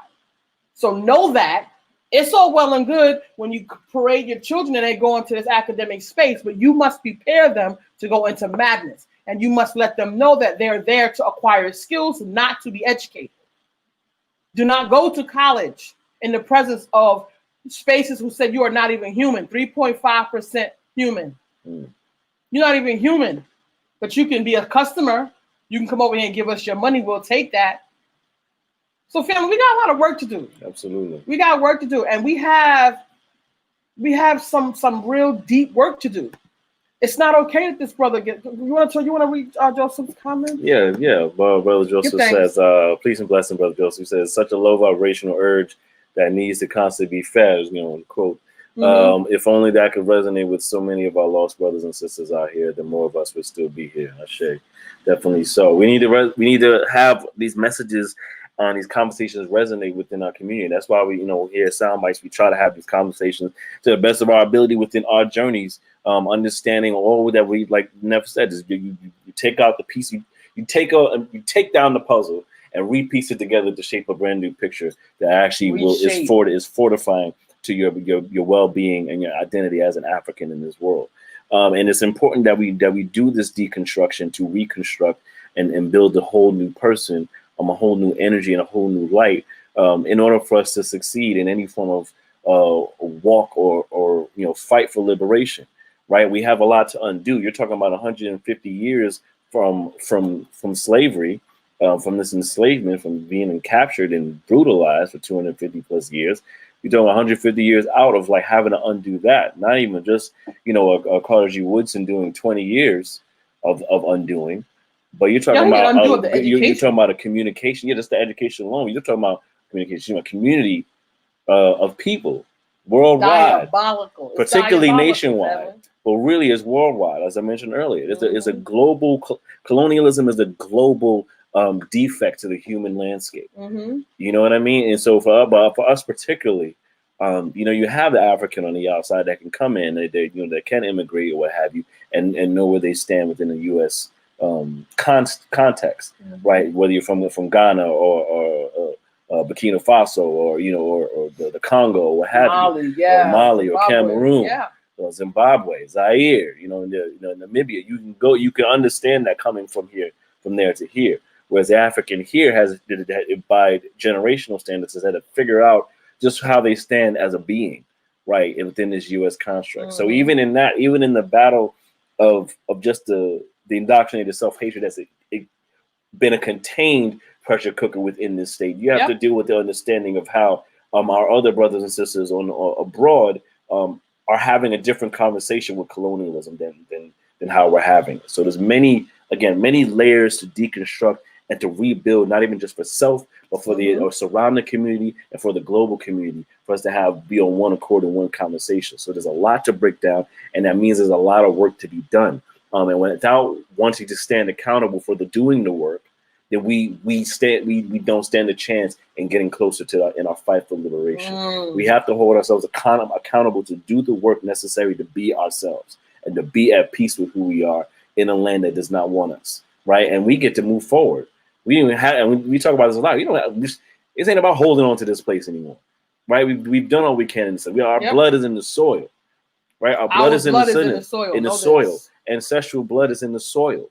So know that it's all well and good when you parade your children and they go into this academic space, but you must prepare them to go into madness. And you must let them know that they're there to acquire skills, not to be educated. Do not go to college in the presence of spaces who said you are not even human, 3.5% human. You're not even human, but you can be a customer. You can come over here and give us your money. We'll take that. So family, we got a lot of work to do. Absolutely. We got work to do. And we have some real deep work to do. It's not okay that this brother gets. You want to read Joseph's comment? Yeah. Brother Joseph says, "Peace and blessing." Brother Joseph says, "Such a low vibrational urge that needs to constantly be fed." Quote. If only that could resonate with so many of our lost brothers and sisters out here, then more of us would still be here. I say, definitely so. We need to have these messages on these conversations resonate within our community. That's why we, here at Soundbytes, we try to have these conversations to the best of our ability within our journeys, understanding all that we, like Neff said, is you take out the piece, you take down the puzzle and repiece it together to shape a brand new picture that actually is fortifying to your well-being and your identity as an African in this world. And it's important that we do this deconstruction to reconstruct and build a whole new person, a whole new energy and a whole new light, in order for us to succeed in any form of walk or fight for liberation. Right? We have a lot to undo. You're talking about 150 years from slavery, from this enslavement, from being captured and brutalized for 250 plus years. You're talking 150 years out of like having to undo that. Not even just a Carter G. Woodson doing 20 years of undoing. But you're talking you're talking about a communication. Yeah, that's the education alone. You're talking about communication, a community of people worldwide, particularly nationwide. but really it's worldwide. As I mentioned earlier, it's a global colonialism is a global defect to the human landscape. You know what I mean? And so for us particularly, you know, you have the African on the outside that can come in, that can immigrate or what have you, and know where they stand within the U.S. Context, right? Whether you're from Ghana or Burkina Faso or or the Congo or what have you, or Mali or Cameroon, or Zimbabwe, Zaire, Namibia. You can understand that coming from there to here. Whereas the African here has, by generational standards, has had to figure out just how they stand as a being, right, within this U.S. construct. So even in the battle of just the indoctrinated self-hatred that's been a contained pressure cooker within this state, you have to deal with the understanding of how our other brothers and sisters abroad are having a different conversation with colonialism than how we're having it. So there's many layers to deconstruct and to rebuild, not even just for self, but for the surrounding community and for the global community, for us to be on one accord and one conversation. So there's a lot to break down, and that means there's a lot of work to be done. And without wanting to stand accountable for doing the work, then we don't stand a chance in getting closer to in our fight for liberation. We have to hold ourselves accountable to do the work necessary to be ourselves and to be at peace with who we are in a land that does not want us, right? And we get to move forward. We talk about this a lot. It ain't about holding on to this place anymore, right? We've done all we can. So our blood is in the soil, right? Our blood is in the soil. Ancestral blood is in the soil,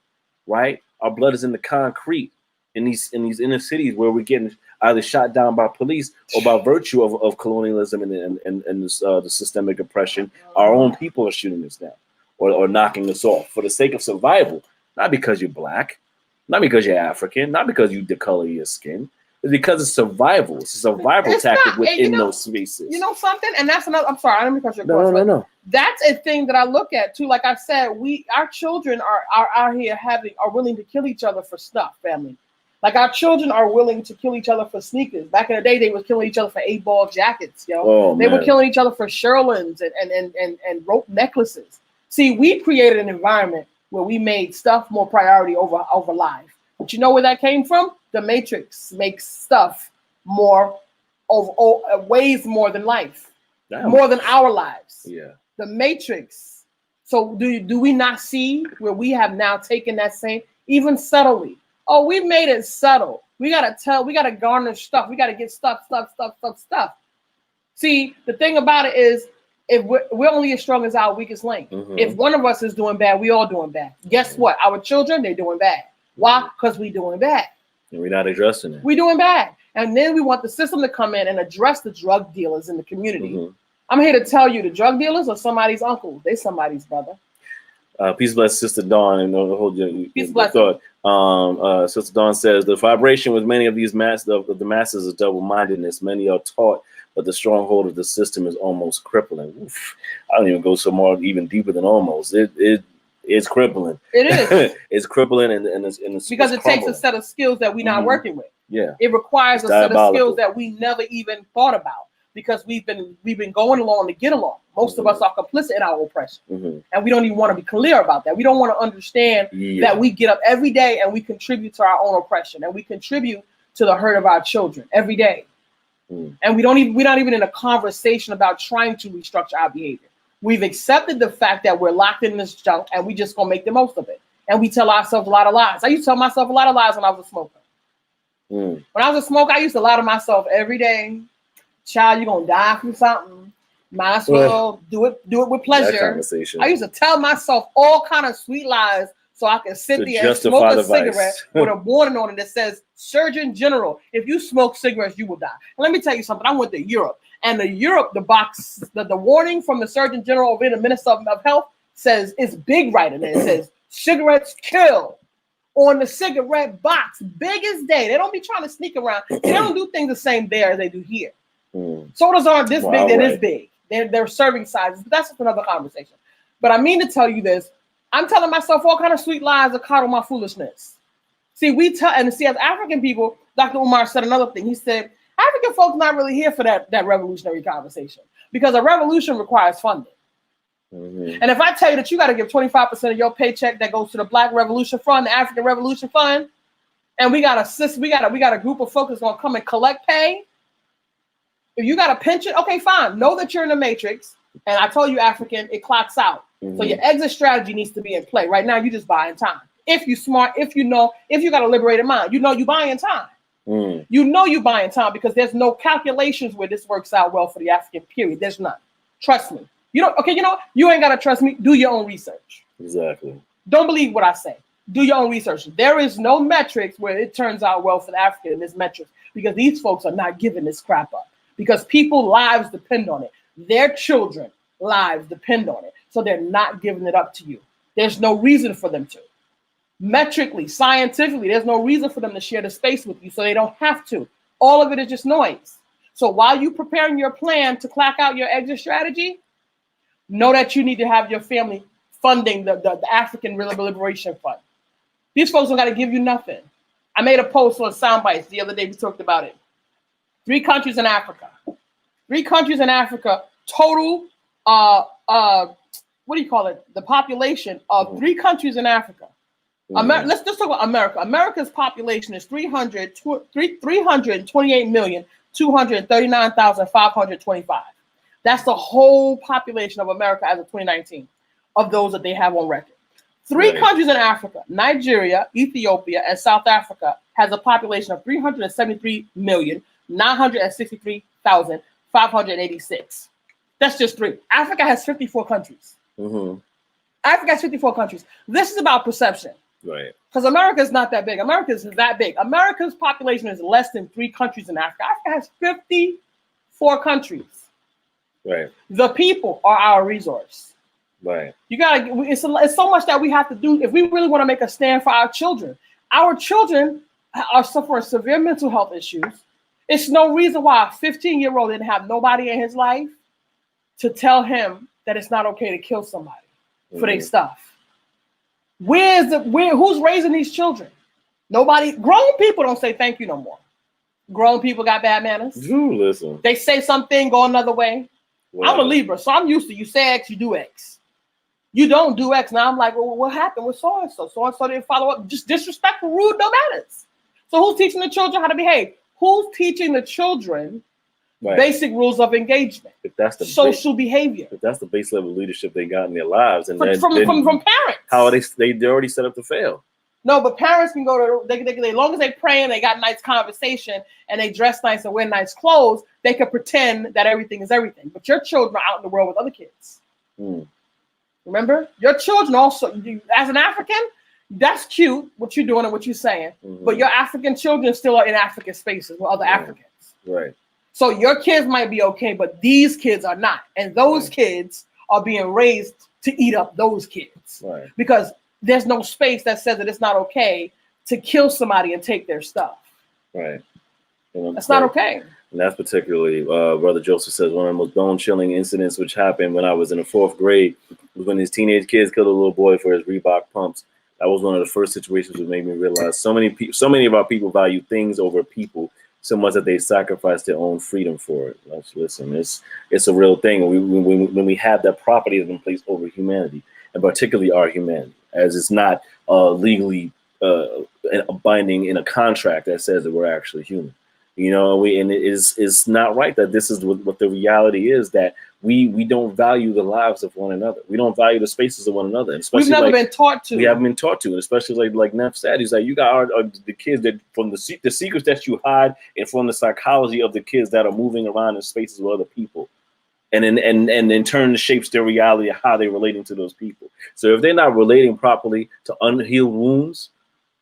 right? Our blood is in the concrete in these inner cities where we're getting either shot down by police or by virtue of colonialism and the systemic oppression. Our own people are shooting us down or knocking us off for the sake of survival, not because you're black, not because you're African, not because you the color of your skin. It's because it's survival. It's a survival tactic within those spaces. You know something? And that's another. I'm sorry, I don't mean to cut your course. No. That's a thing that I look at too. Like I said, our children are out here are willing to kill each other for stuff, family. Like our children are willing to kill each other for sneakers. Back in the day, they were killing each other for 8-ball jackets, They were killing each other for Sherlins and rope necklaces. See, we created an environment where we made stuff more priority over life. But you know where that came from? The Matrix makes stuff weighs more than life, more than our lives. Yeah, the Matrix. So do we not see where we have now taken that same, even subtly? Oh, we made it subtle. We gotta garnish stuff. We gotta get stuff. See, the thing about it is, if we're only as strong as our weakest link. If one of us is doing bad, we all doing bad. Guess what? Our children, they're doing bad. Why? Because we doing bad. And we're not addressing it. We're doing bad. And then we want the system to come in and address the drug dealers in the community. I'm here to tell you, the drug dealers are somebody's uncle. They somebody's brother. Peace bless Sister Dawn and the whole thought. Sister Dawn says the vibration with many of these the masses is double-mindedness. Many are taught, but the stronghold of the system is almost crippling. Oof. I don't even go so more even deeper than almost. It's crippling. It is. It's crippling, and it's because it takes a set of skills that we're not working with. Yeah, it requires a set of skills that we never even thought about because we've been going along to get along. Most of us are complicit in our oppression, and we don't even want to be clear about that. We don't want to understand that we get up every day and we contribute to our own oppression, and we contribute to the hurt of our children every day. And we're not even in a conversation about trying to restructure our behavior. We've accepted the fact that we're locked in this junk and we just gonna make the most of it. And we tell ourselves a lot of lies. I used to tell myself a lot of lies when I was a smoker. When I was a smoker, I used to lie to myself every day. Child, you're gonna die from something. Might as well do it with pleasure. I used to tell myself all kind of sweet lies so I can sit there and smoke a cigarette with a warning on it that says, Surgeon General, if you smoke cigarettes, you will die. And let me tell you something. I went to Europe. And the warning from the Surgeon General over in the Minister of Health says, it's big right in there. It says, cigarettes kill on the cigarette box. Big as day. They don't be trying to sneak around. They don't do things the same there as they do here. Sodas aren't this big, they're this big. They're serving sizes, but that's another conversation. But I mean to tell you this, I'm telling myself all kind of sweet lies to coddle my foolishness. See, as African people, Dr. Umar said another thing. He said, African folks not really here for that revolutionary conversation because a revolution requires funding. And if I tell you that you got to give 25% of your paycheck that goes to the Black Revolution Fund, the African Revolution Fund, and we got a group of folks that's gonna come and collect pay. If you got a pension, okay, fine. Know that you're in the matrix. And I told you, African, it clocks out. So your exit strategy needs to be in play. Right now, you just buying time. If you smart, if you got a liberated mind, you know you buying time. You know you buying time because there's no calculations where this works out well for the African, period. There's none. Trust me. You ain't gotta trust me. Do your own research. Exactly. Don't believe what I say. Do your own research. There is no metrics where it turns out well for the African in this metrics because these folks are not giving this crap up because people's lives depend on it. Their children lives depend on it. So they're not giving it up to you. There's no reason for them to. Metrically, scientifically, there's no reason for them to share the space with you, so they don't have to. All of it is just noise. So while you're preparing your plan to clock out your exit strategy, know that you need to have your family funding the African Liberation Fund. These folks don't got to give you nothing. I made a post on Soundbytes the other day. We talked about it. 3 countries in Africa. 3 countries in Africa. Total, what do you call it? The population of 3 countries in Africa. Let's just talk about America. America's population is 328,239,525. That's the whole population of America as of 2019 of those that they have on record. 3 countries in Africa, Nigeria, Ethiopia, and South Africa, has a population of 373,963,586. That's just 3. Africa has 54 countries. Africa has 54 countries. This is about perception. Right. Because America is not that big. America is that big. America's population is less than 3 countries in Africa. Africa has 54 countries. Right. The people are our resource. Right. You gotta. It's so much that we have to do if we really want to make a stand for our children. Our children are suffering severe mental health issues. It's no reason why a 15-year-old didn't have nobody in his life to tell him that it's not okay to kill somebody for their stuff. Who's raising these children? Nobody. Grown people don't say thank you no more. Grown people got bad manners. Listen. They say something, go another way. Wow. I'm a Libra, so I'm used to you say X, you do X. You don't do X. Now I'm like, well, what happened with so-and-so? So-and-so didn't follow up. Just disrespectful, rude, no manners. So who's teaching the children how to behave? Who's teaching the children basic rules of engagement? If that's the social behavior. If that's the base level leadership they got in their lives, and from parents. How are they're already set up to fail. No, but parents can go to they as long as they pray and they got nice conversation and they dress nice and wear nice clothes, they can pretend that everything is everything. But your children are out in the world with other kids. Remember, your children also, as an African, that's cute what you're doing and what you're saying. But your African children still are in African spaces with other Africans. Right. So your kids might be okay, but these kids are not. And those kids are being raised to eat up those kids. Right. Because there's no space that says that it's not okay to kill somebody and take their stuff. Right. That's not okay. And that's particularly, Brother Joseph says, one of the most bone-chilling incidents which happened when I was in the 4th grade was when his teenage kids killed a little boy for his Reebok pumps. That was one of the first situations that made me realize so many of our people value things over people so much that they sacrifice their own freedom for it. Listen, it's a real thing. When we have that property that's been placed over humanity, and particularly our humanity, as it's not legally binding in a contract that says that we're actually human. And it is not right that this is what the reality is, that we don't value the lives of one another. We don't value the spaces of one another. And we've never been taught to. We haven't been taught to, and especially like Neff said, he's like, you got the kids that from the secrets that you hide and from the psychology of the kids that are moving around in spaces with other people. And in turn shapes their reality of how they're relating to those people. So if they're not relating properly to unhealed wounds,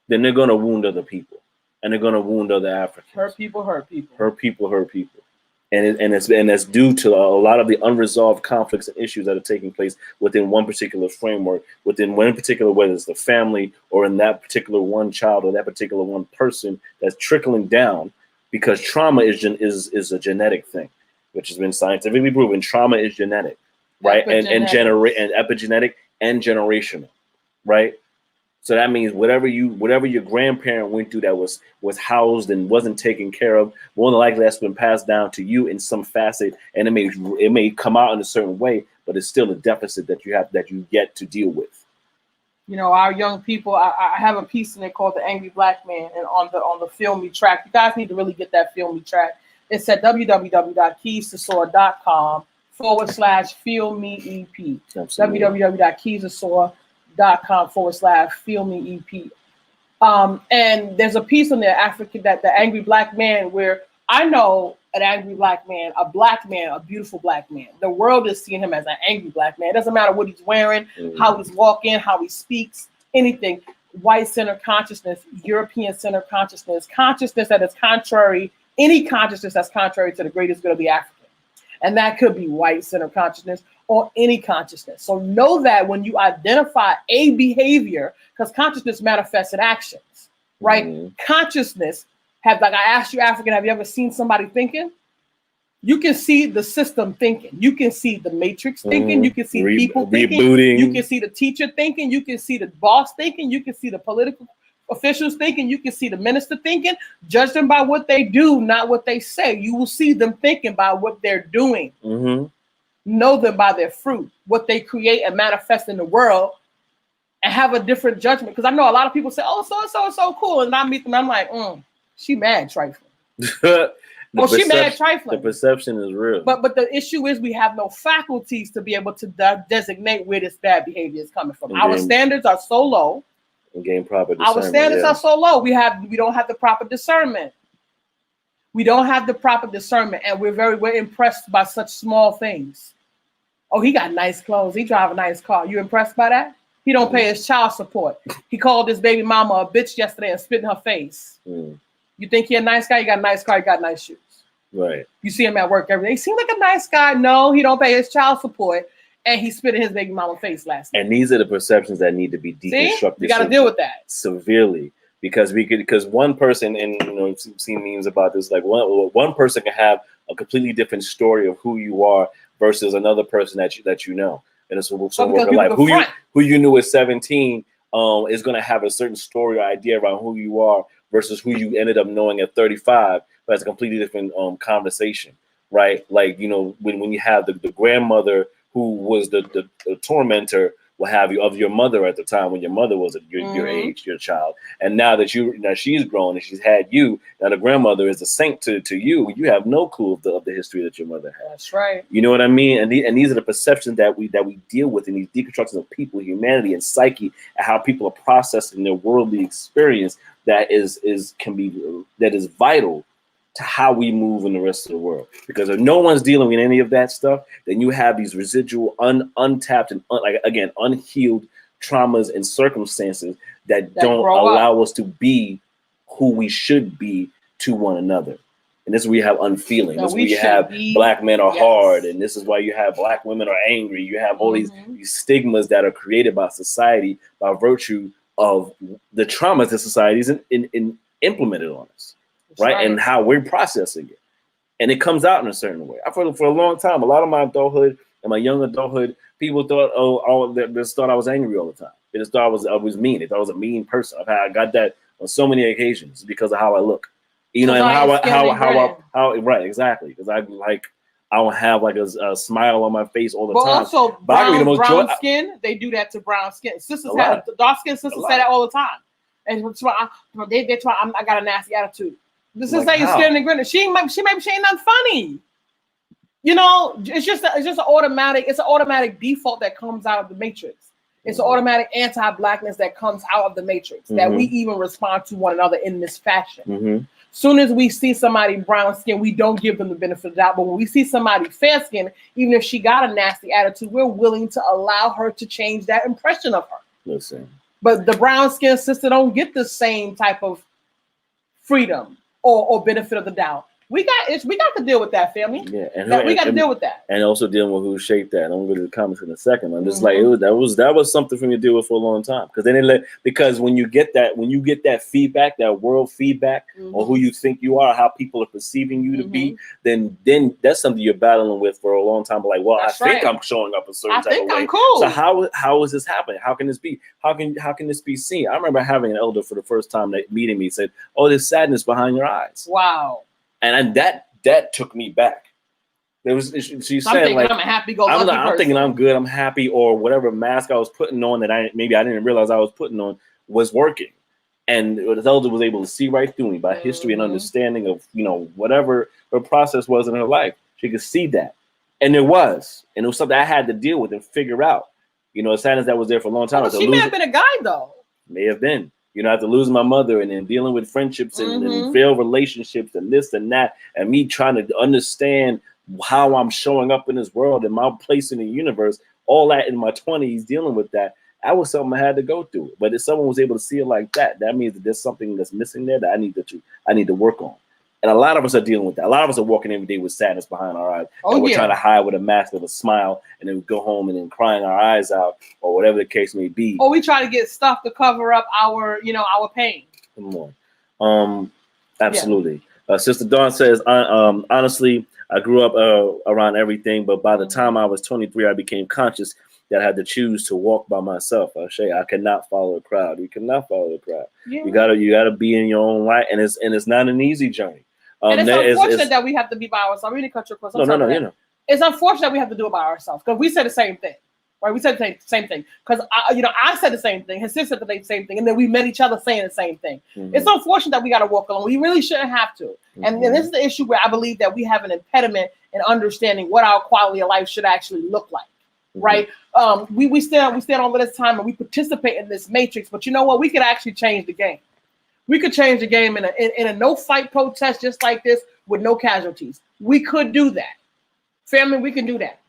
then they're going to wound other people. And they're going to wound other Africans. Hurt people. Hurt people. And it's due to a lot of the unresolved conflicts and issues that are taking place within one particular framework, within one particular, whether it's the family or in that particular one child or that particular one person, that's trickling down, because trauma is a genetic thing, which has been scientifically proven. Trauma is genetic, right? And epigenetic and generational, right? So that means whatever your grandparent went through that was housed and wasn't taken care of, more than likely that's been passed down to you in some facet, and it may come out in a certain way. but it's still a deficit that you get to deal with. You know, our young people. I have a piece in there called "The Angry Black Man," and on the Feel Me track, you guys need to really get that Feel Me track. It's at www.keystosoar.com/Feel Me EP. www.keystosoar.com/Feel Me EP. And there's a piece in there, African, that the angry black man, where I know an angry black man, a beautiful black man. The world is seeing him as an angry black man. It doesn't matter what he's wearing, how he's walking, how he speaks, anything. White centered consciousness, European centered consciousness that is contrary, any consciousness that's contrary to the greatest good of the African. And that could be white centered consciousness or any consciousness. So know that when you identify a behavior, because consciousness manifests in actions, right? Mm-hmm. Consciousness, like I asked you, African, have you ever seen somebody thinking? You can see the system thinking. You can see the matrix thinking. You can see people thinking. Rebooting. You can see the teacher thinking. You can see the boss thinking. You can see the political officials thinking. You can see the minister thinking. Judge them by what they do, not what they say. You will see them thinking by what they're doing. Mm-hmm. Know them by their fruit, what they create and manifest in the world, and have a different judgment. Because I know a lot of people say, "Oh, so is so cool," and I meet them, I'm like, she mad trifling. She mad trifling. The perception is real. But the issue is we have no faculties to be able to designate where this bad behavior is coming from. Our standards are so low. And gain proper discernment. Our standards are so low. We don't have the proper discernment. We don't have the proper discernment, and we're impressed by such small things. Oh, he got nice clothes. He drive a nice car. You impressed by that? He don't pay his child support. He called his baby mama a bitch yesterday and spit in her face. You think he a nice guy? He got a nice car. He got nice shoes. Right. You see him at work every day. He seems like a nice guy. No, he don't pay his child support, and he spit in his baby mama's face last night. And these are the perceptions that need to be deconstructed. You got to deal with that severely, because one person, and seen memes about this, like one person can have a completely different story of who you are versus another person that you know. And it's life. Who you knew at 17 is going to have a certain story or idea around who you are versus who you ended up knowing at 35. But it's a completely different conversation, right? Like, when you have the grandmother who was the tormentor, what have you, of your mother at the time when your mother was your age, your child, and now that she's grown and she's had you, now the grandmother is a saint to you. You have no clue of the history that your mother had. That's right. You know what I mean? And these are the perceptions that we deal with in these deconstructions of people, humanity, and psyche, and how people are processing their worldly experience that is vital to how we move in the rest of the world. Because if no one's dealing with any of that stuff, then you have these residual, untapped, and unhealed traumas and circumstances that don't allow us to be who we should be to one another. And this is where you have unfeeling. This is where you have black men are hard, and this is why you have black women are angry. You have all these stigmas that are created by society by virtue of the traumas that society's implemented on us. Right, and how we're processing it, and it comes out in a certain way. For a long time, a lot of my adulthood and my young adulthood, people thought, they just thought I was angry all the time. They just thought I was mean. They thought I was a mean person. I got that on so many occasions because of how I look, and how right, exactly, because I don't have like a smile on my face all the time. Also, brown skin, they do that to brown skin. Sisters dark skin sisters say that all the time, and they try. I got a nasty attitude. This is like you're scared and grinning. She ain't nothing funny. It's just an automatic. It's an automatic default that comes out of the matrix. It's an automatic anti-blackness that comes out of the matrix that we even respond to one another in this fashion. Soon as we see somebody brown skin, we don't give them the benefit of the doubt. But when we see somebody fair skin, even if she got a nasty attitude, we're willing to allow her to change that impression of her. Listen. But the brown skin sister don't get the same type of freedom or benefit of the doubt. We got to deal with that, family. Yeah, we got to deal with that, and also dealing with who shaped that. I'm gonna go to the comments in a second. I'm just like that was something for me to deal with for a long time, because when you get that feedback, that world feedback on who you think you are, how people are perceiving you to be, then that's something you're battling with for a long time. Like, well, that's I think I'm showing up a certain type of way. I'm cool. So how is this happening? How can this be? How can this be seen? I remember having an elder for the first time that meeting me said, "Oh, there's sadness behind your eyes." Wow. And that took me back. It was. She So said like, I'm a happy-go-lucky person. I'm thinking I'm good, I'm happy, or whatever mask I was putting on that I didn't realize I was putting on was working. And the elder was able to see right through me by history and understanding of, whatever her process was in her life. She could see that. And it was something I had to deal with and figure out. A sadness that was there for a long time. Well, she may have been a guy, though. May have been. After losing my mother and then dealing with friendships and failed relationships and this and that, and me trying to understand how I'm showing up in this world and my place in the universe, all that in my 20s, dealing with that. That was something I had to go through. But if someone was able to see it like that, that means that there's something that's missing there that I need to work on. And a lot of us are dealing with that. A lot of us are walking every day with sadness behind our eyes. And we're trying to hide with a mask of a smile, and then we go home and then crying our eyes out, or whatever the case may be. Or we try to get stuff to cover up our pain. Come on. Absolutely. Yeah. Sister Dawn says, honestly, I grew up around everything, but by the time I was 23, I became conscious that I had to choose to walk by myself. I cannot follow a crowd. You cannot follow a crowd. Yeah. You gotta be in your own light, and it's not an easy journey. And it's unfortunate that we have to be by ourselves. I'm really cut you across. No. It's unfortunate we have to do it by ourselves because we said the same thing, right? We said the same thing because I said the same thing. His sister said the same thing, and then we met each other saying the same thing. It's unfortunate that we got to walk alone. We really shouldn't have to. And this is the issue where I believe that we have an impediment in understanding what our quality of life should actually look like, right? We stand all of this time and we participate in this matrix, but you know what? We could actually change the game. We could change the game in a no-fight protest just like this with no casualties. We could do that. Family, we can do that.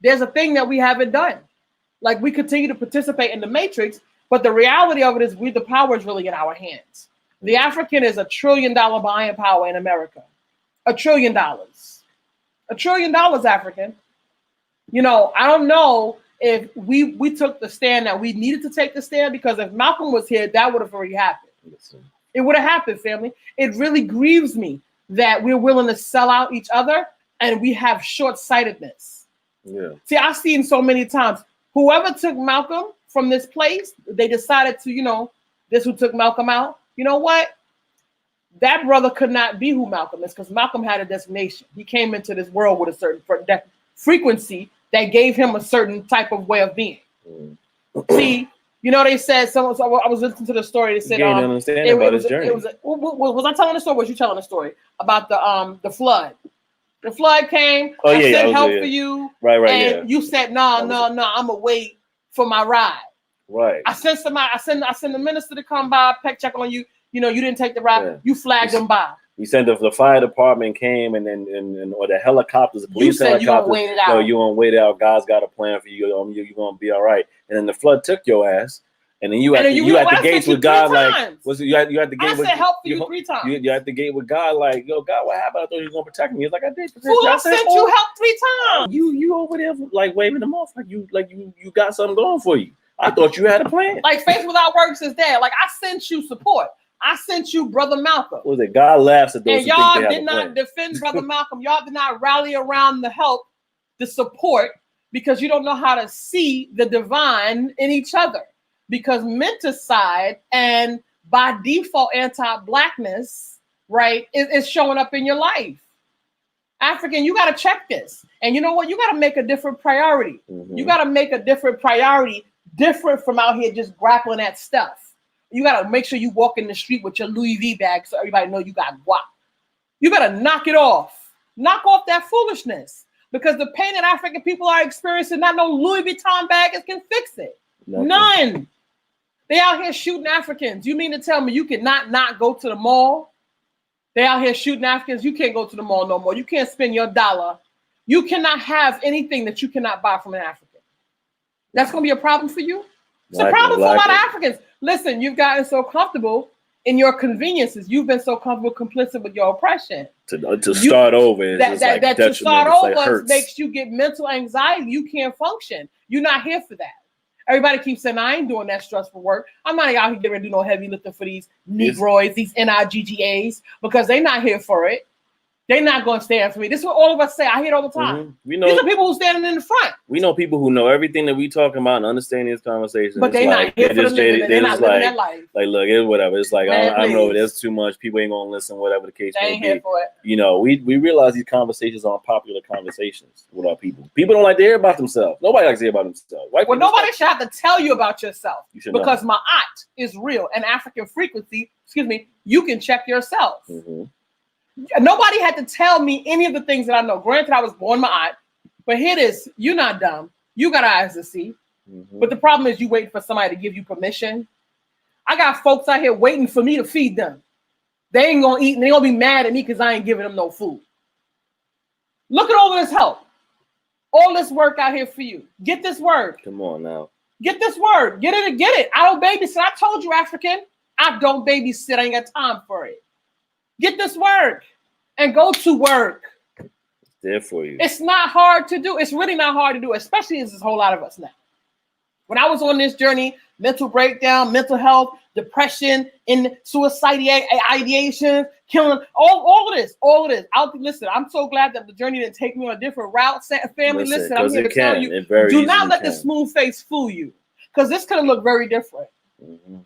There's a thing that we haven't done. Like, we continue to participate in the matrix, but the reality of it is the power is really in our hands. The African is $1 trillion buying power in America. $1 trillion. $1 trillion, African. I don't know if we took the stand that we needed to take the stand, because if Malcolm was here, that would have already happened. It would have happened, family. It really grieves me that we're willing to sell out each other and we have short-sightedness. Yeah. See, I've seen so many times, whoever took Malcolm from this place, they decided to, this who took Malcolm out. You know what? That brother could not be who Malcolm is, because Malcolm had a designation. He came into this world with a certain frequency that gave him a certain type of way of being. See, they said, so I was listening to the story. They said, his journey. Was I telling the story? Or was you telling the story about the flood? The flood came. I sent help for you. Right. And you said, no, I'm gonna wait for my ride. Right. I sent the minister to come by, check on you. You didn't take the ride. Yeah. You flagged them by. You sent the fire department came or the helicopters, the police helicopters. You wait it out. No, you won't wait it out. God's got a plan for you. You're gonna be all right. And then the flood took your ass. And then you at the gates with God, like, you at the gate with, I said help for you 3 times. You at the gate with God, like, yo, God, what happened? I thought you were gonna protect me. It's like, I did. Fool, I sent you help 3 times. You over there like waving them off, like you got something going for you. I thought you had a plan. Like, faith without works is dead. Like, I sent you support. I sent you Brother Malcolm. What was it? God laughs at those. And y'all did not defend Brother Malcolm. Y'all did not rally around the help, the support, because you don't know how to see the divine in each other. Because menticide and by default anti-blackness, right, is showing up in your life. African, you got to check this. And you know what? You got to make a different priority. You got to make a different priority, different from out here just grappling at stuff. You got to make sure you walk in the street with your Louis V bag so everybody know you got guap. You better knock it off. Knock off that foolishness. Because the pain that African people are experiencing, not no Louis Vuitton bag can fix it. None. They out here shooting Africans. You mean to tell me you cannot not go to the mall? They out here shooting Africans. You can't go to the mall no more. You can't spend your dollar. You cannot have anything that you cannot buy from an African. That's going to be a problem for you? It's a problem for a lot of Africans. Listen, you've gotten so comfortable in your conveniences. You've been so comfortable, complicit with your oppression. To start over, to start over makes you get mental anxiety. You can't function. You're not here for that. Everybody keeps saying, I ain't doing that stressful work. I'm not out here getting ready to do no heavy lifting for these Negroids, these NIGGAs, because they're not here for it. They're not going to stand for me. This is what all of us say. I hear it all the time. We know these are people who standing in the front. We know people who know everything that we talking about and understand these conversations. But they're not here for the living. They're not living that life. Like, look, it's whatever. It's like, Man, I don't know, there's too much. People ain't going to listen, whatever the case may be. Here for it. You know, we realize these conversations aren't popular conversations with our people. People don't like to hear about themselves. Nobody likes to hear about themselves. Well, nobody should have to tell you about yourself. Because know. Ma'at is real. And African frequency, you can check yourself. Mm-hmm. Nobody had to tell me any of the things that I know. Granted, I was born Ma'at, but here it is. You're not dumb. You got eyes to see. Mm-hmm. But the problem is you waiting for somebody to give you permission. I got folks out here waiting for me to feed them. They ain't gonna eat and they gonna be mad at me because I ain't giving them no food. Look at all this help. All this work out here for you. Get this word. Come on now. Get this word. Get it. Get it. I don't babysit. I told you, African. I don't babysit. I ain't got time for it. Get this word and go to work. It's there for you. It's not hard to do. It's really not hard to do, especially as there's a whole lot of us now. When I was on this journey, mental breakdown, mental health, depression, and suicide ideation, killing, all of this. Listen, I'm so glad that the journey didn't take me on a different route. Family, listen, I'm here to tell you, do not let the smooth face fool you, because this could have looked very different. Mm-hmm.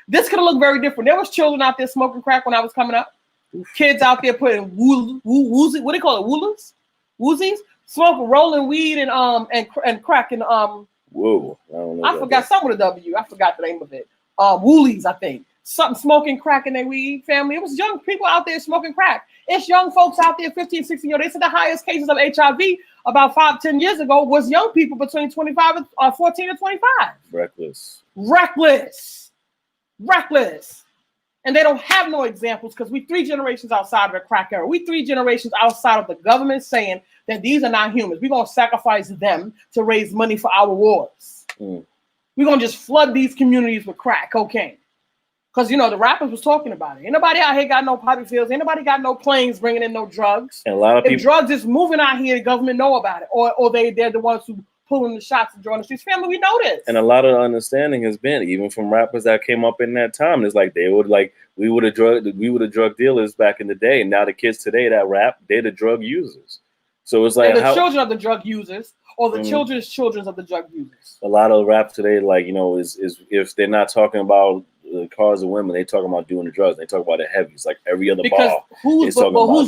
This could have looked very different. There was children out there smoking crack when I was coming up. Kids out there putting woozy, what do they call it? Woozies? Smoking, rolling weed and crack and whoa. I don't know. I forgot some with a W. I forgot the name of it. Woolies, I think. Something smoking crack in their weed family. It was young people out there smoking crack. It's young folks out there, 15, 16 years old. They said the highest cases of HIV about 5-10 years ago was young people between 25 and 14 and 25. Reckless. And they don't have no examples because we 3 generations outside of the crack era. We 3 generations outside of the government saying that these are not humans. We're going to sacrifice them to raise money for our wars. We're going to just flood these communities with crack cocaine. Because, the rappers was talking about it. Ain't nobody out here got no poppy fields. Ain't nobody got no planes bringing in no drugs. And a lot of people, if drugs is moving out here, the government know about it. Or they're the ones who pulling the shots and drawing the streets. Family, we know this. And a lot of the understanding has been, even from rappers that came up in that time, it's like we were the drug dealers back in the day, and now the kids today that rap, they're the drug users. So it's like the children of the drug users, or the children of the drug users. A lot of rap today, is if they're not talking about the cars of women, they talking about doing the drugs. They talk about the heavies, like every other bar. Who's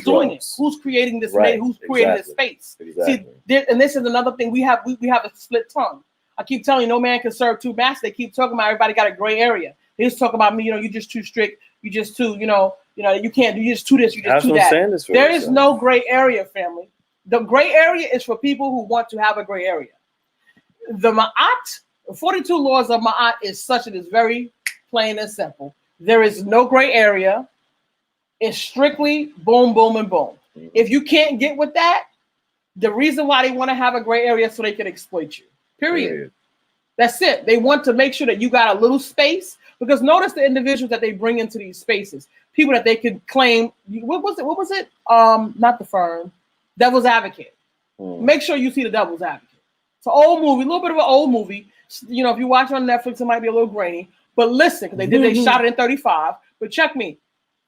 doing it? Who's creating this? Right. Who's creating this space? Exactly. See, and this is another thing. We have a split tongue. I keep telling you, no man can serve 2 masters. They keep talking about everybody got a gray area. They just talk about me. You're just too strict. You just too, you can't do. You just too this. You just too that. There is no gray area, family. The gray area is for people who want to have a gray area. The Ma'at, 42 laws of Ma'at is such that it's very plain and simple. There is no gray area. It's strictly boom, boom, and boom. If you can't get with that, the reason why they want to have a gray area is so they can exploit you. Period. That's it. They want to make sure that you got a little space, because notice the individuals that they bring into these spaces, people that they could claim. What was it? Not the firm. Devil's Advocate. Make sure you see the Devil's Advocate. It's an old movie, a little bit of an old movie. If you watch it on Netflix, it might be a little grainy. But listen, because they shot it in 35. But check me.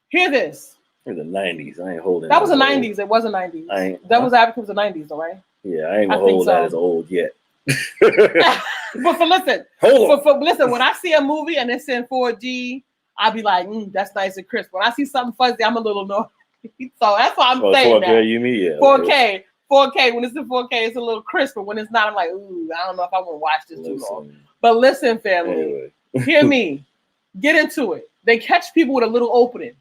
Hear this. In the 90s. I ain't holding that. Was the 90s. It was the 90s. Devil's Advocate was the 90s, all right? Yeah, I ain't gonna hold that as old yet. But listen, when I see a movie and it's in 4G, I'll be like, that's nice and crisp. When I see something fuzzy, I'm a little annoyed. So that's why I'm saying 4K, that. You mean, yeah. 4K. When it's in 4K, it's a little crisp. But when it's not, I'm like, ooh, I don't know if I want to watch this too long. But listen, family, hear me. Get into it. They catch people with a little opening.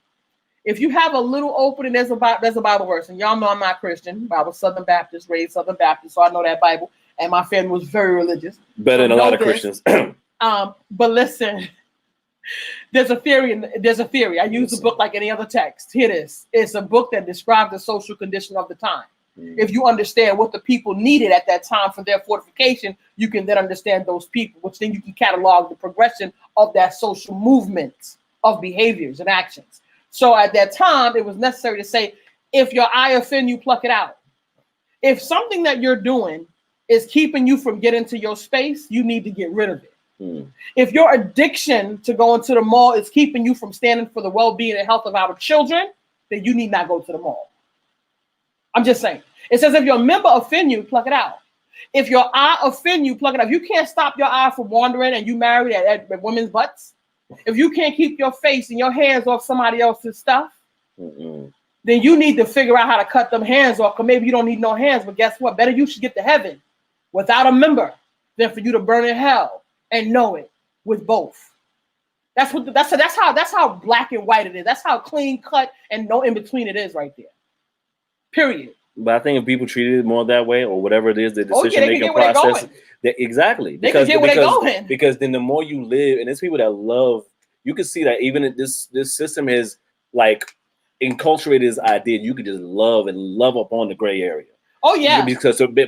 If you have a little opening, there's a Bible verse. And y'all know I'm not Christian. I was Southern Baptist, raised Southern Baptist, so I know that Bible. And my family was very religious. Better than a lot of Christians. But listen, there's a theory. I use the book like any other text. Here it is. It's a book that describes the social condition of the time. If you understand what the people needed at that time for their fortification, you can then understand those people, which then you can catalog the progression of that social movement of behaviors and actions. So at that time, it was necessary to say, if your eye offend you, pluck it out. If something that you're doing is keeping you from getting to your space, you need to get rid of it. If your addiction to going to the mall is keeping you from standing for the well-being and health of our children, then you need not go to the mall. I'm just saying. It says if your member offend you, pluck it out. If your eye offend you, pluck it out. If you can't stop your eye from wandering and you married at women's butts, if you can't keep your face and your hands off somebody else's stuff, then you need to figure out how to cut them hands off, because maybe you don't need no hands, but guess what? Better you should get to heaven without a member than for you to burn in hell and know it with both. That's how black and white it is. That's how clean cut and no in between it is right there. Period. But I think if people treated it more that way, or whatever it is, the decision making process, exactly, because then the more you live, and there's people that love, you can see that even if this system is like enculturated this idea, you can just love up on the gray area. Oh yeah,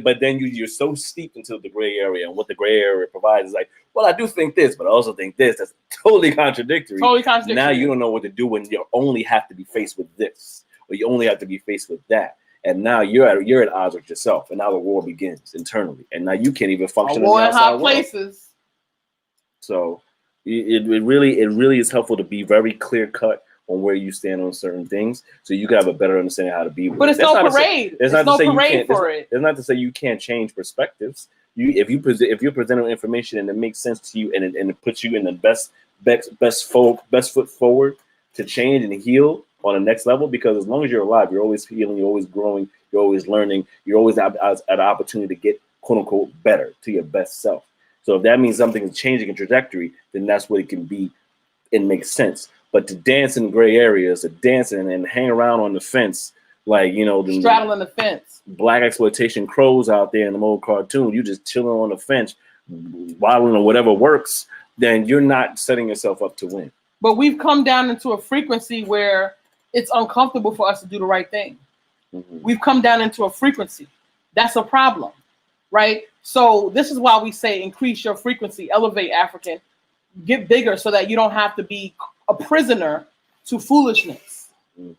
but then you're so steeped into the gray area, and what the gray area provides is like, well, I do think this, but I also think this. That's totally contradictory. Now you don't know what to do when you only have to be faced with this, or you only have to be faced with that. And now you're at odds with yourself, and now the war begins internally, and now you can't even function in the outside world. So it really is helpful to be very clear cut on where you stand on certain things, so you can have a better understanding of how to be with it. But it's no parade. There's no parade for it. It's not to say you can't change perspectives. If you're presenting information and it makes sense to you, and it puts you in the best foot forward to change and heal on the next level, because as long as you're alive, you're always healing, you're always growing, you're always learning, you're always at an opportunity to get quote unquote better to your best self. So if that means something is changing a trajectory, then that's what it can be. It makes sense. But to dance in gray areas, to dance and hang around on the fence, like, straddling the fence, black exploitation crows out there in the old cartoon, you just chilling on the fence, wilding or whatever works, then you're not setting yourself up to win. But we've come down into a frequency where it's uncomfortable for us to do the right thing. We've come down into a frequency. That's a problem, right? So this is why we say increase your frequency, elevate, African, get bigger, so that you don't have to be a prisoner to foolishness, and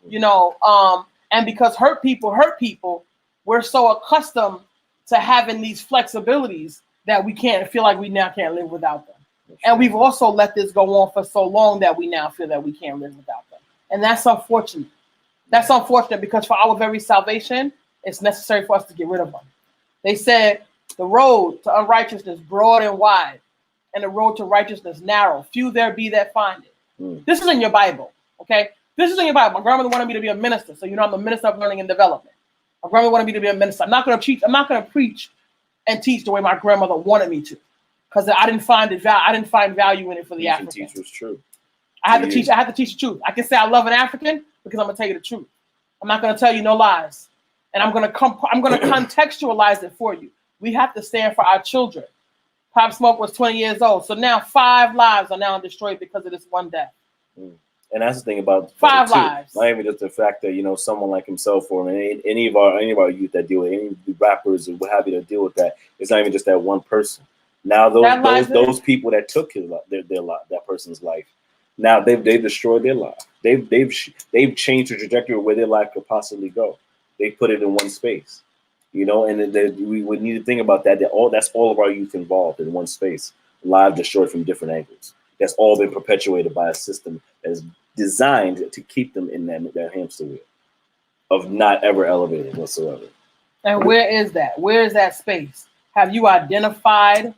because hurt people, we're so accustomed to having these flexibilities that we feel like we now can't live without them. And we've also let this go on for so long that we now feel that we can't live without them. And that's unfortunate. That's unfortunate, because for our very salvation, it's necessary for us to get rid of them. They said the road to unrighteousness broad and wide, and the road to righteousness narrow. Few there be that find it. This is in your Bible, okay? This is in your Bible. My grandmother wanted me to be a minister, so I'm a minister of learning and development. My grandmother wanted me to be a minister. I'm not going to preach and teach the way my grandmother wanted me to, because I didn't find value in it for the African. Teach was true. I had to teach the truth. I can say I love an African because I'm gonna tell you the truth. I'm not gonna tell you no lies, and I'm gonna contextualize it for you. We have to stand for our children. Pop Smoke was 20 years old, so now 5 lives are now destroyed because of this one death. And that's the thing about 5 lives. Not even just the fact that someone like himself, or any of our youth that deal with any rappers or what have you that deal with that, it's not even just that one person. Now those people that took that person's life, now they've destroyed their life. They've changed the trajectory of where their life could possibly go. They put it in one space, and we would need to think about that. That's all of our youth involved in one space, lives destroyed from different angles. That's all been perpetuated by a system that is designed to keep them in that hamster wheel of not ever elevating whatsoever. And where is that? Where is that space? Have you identified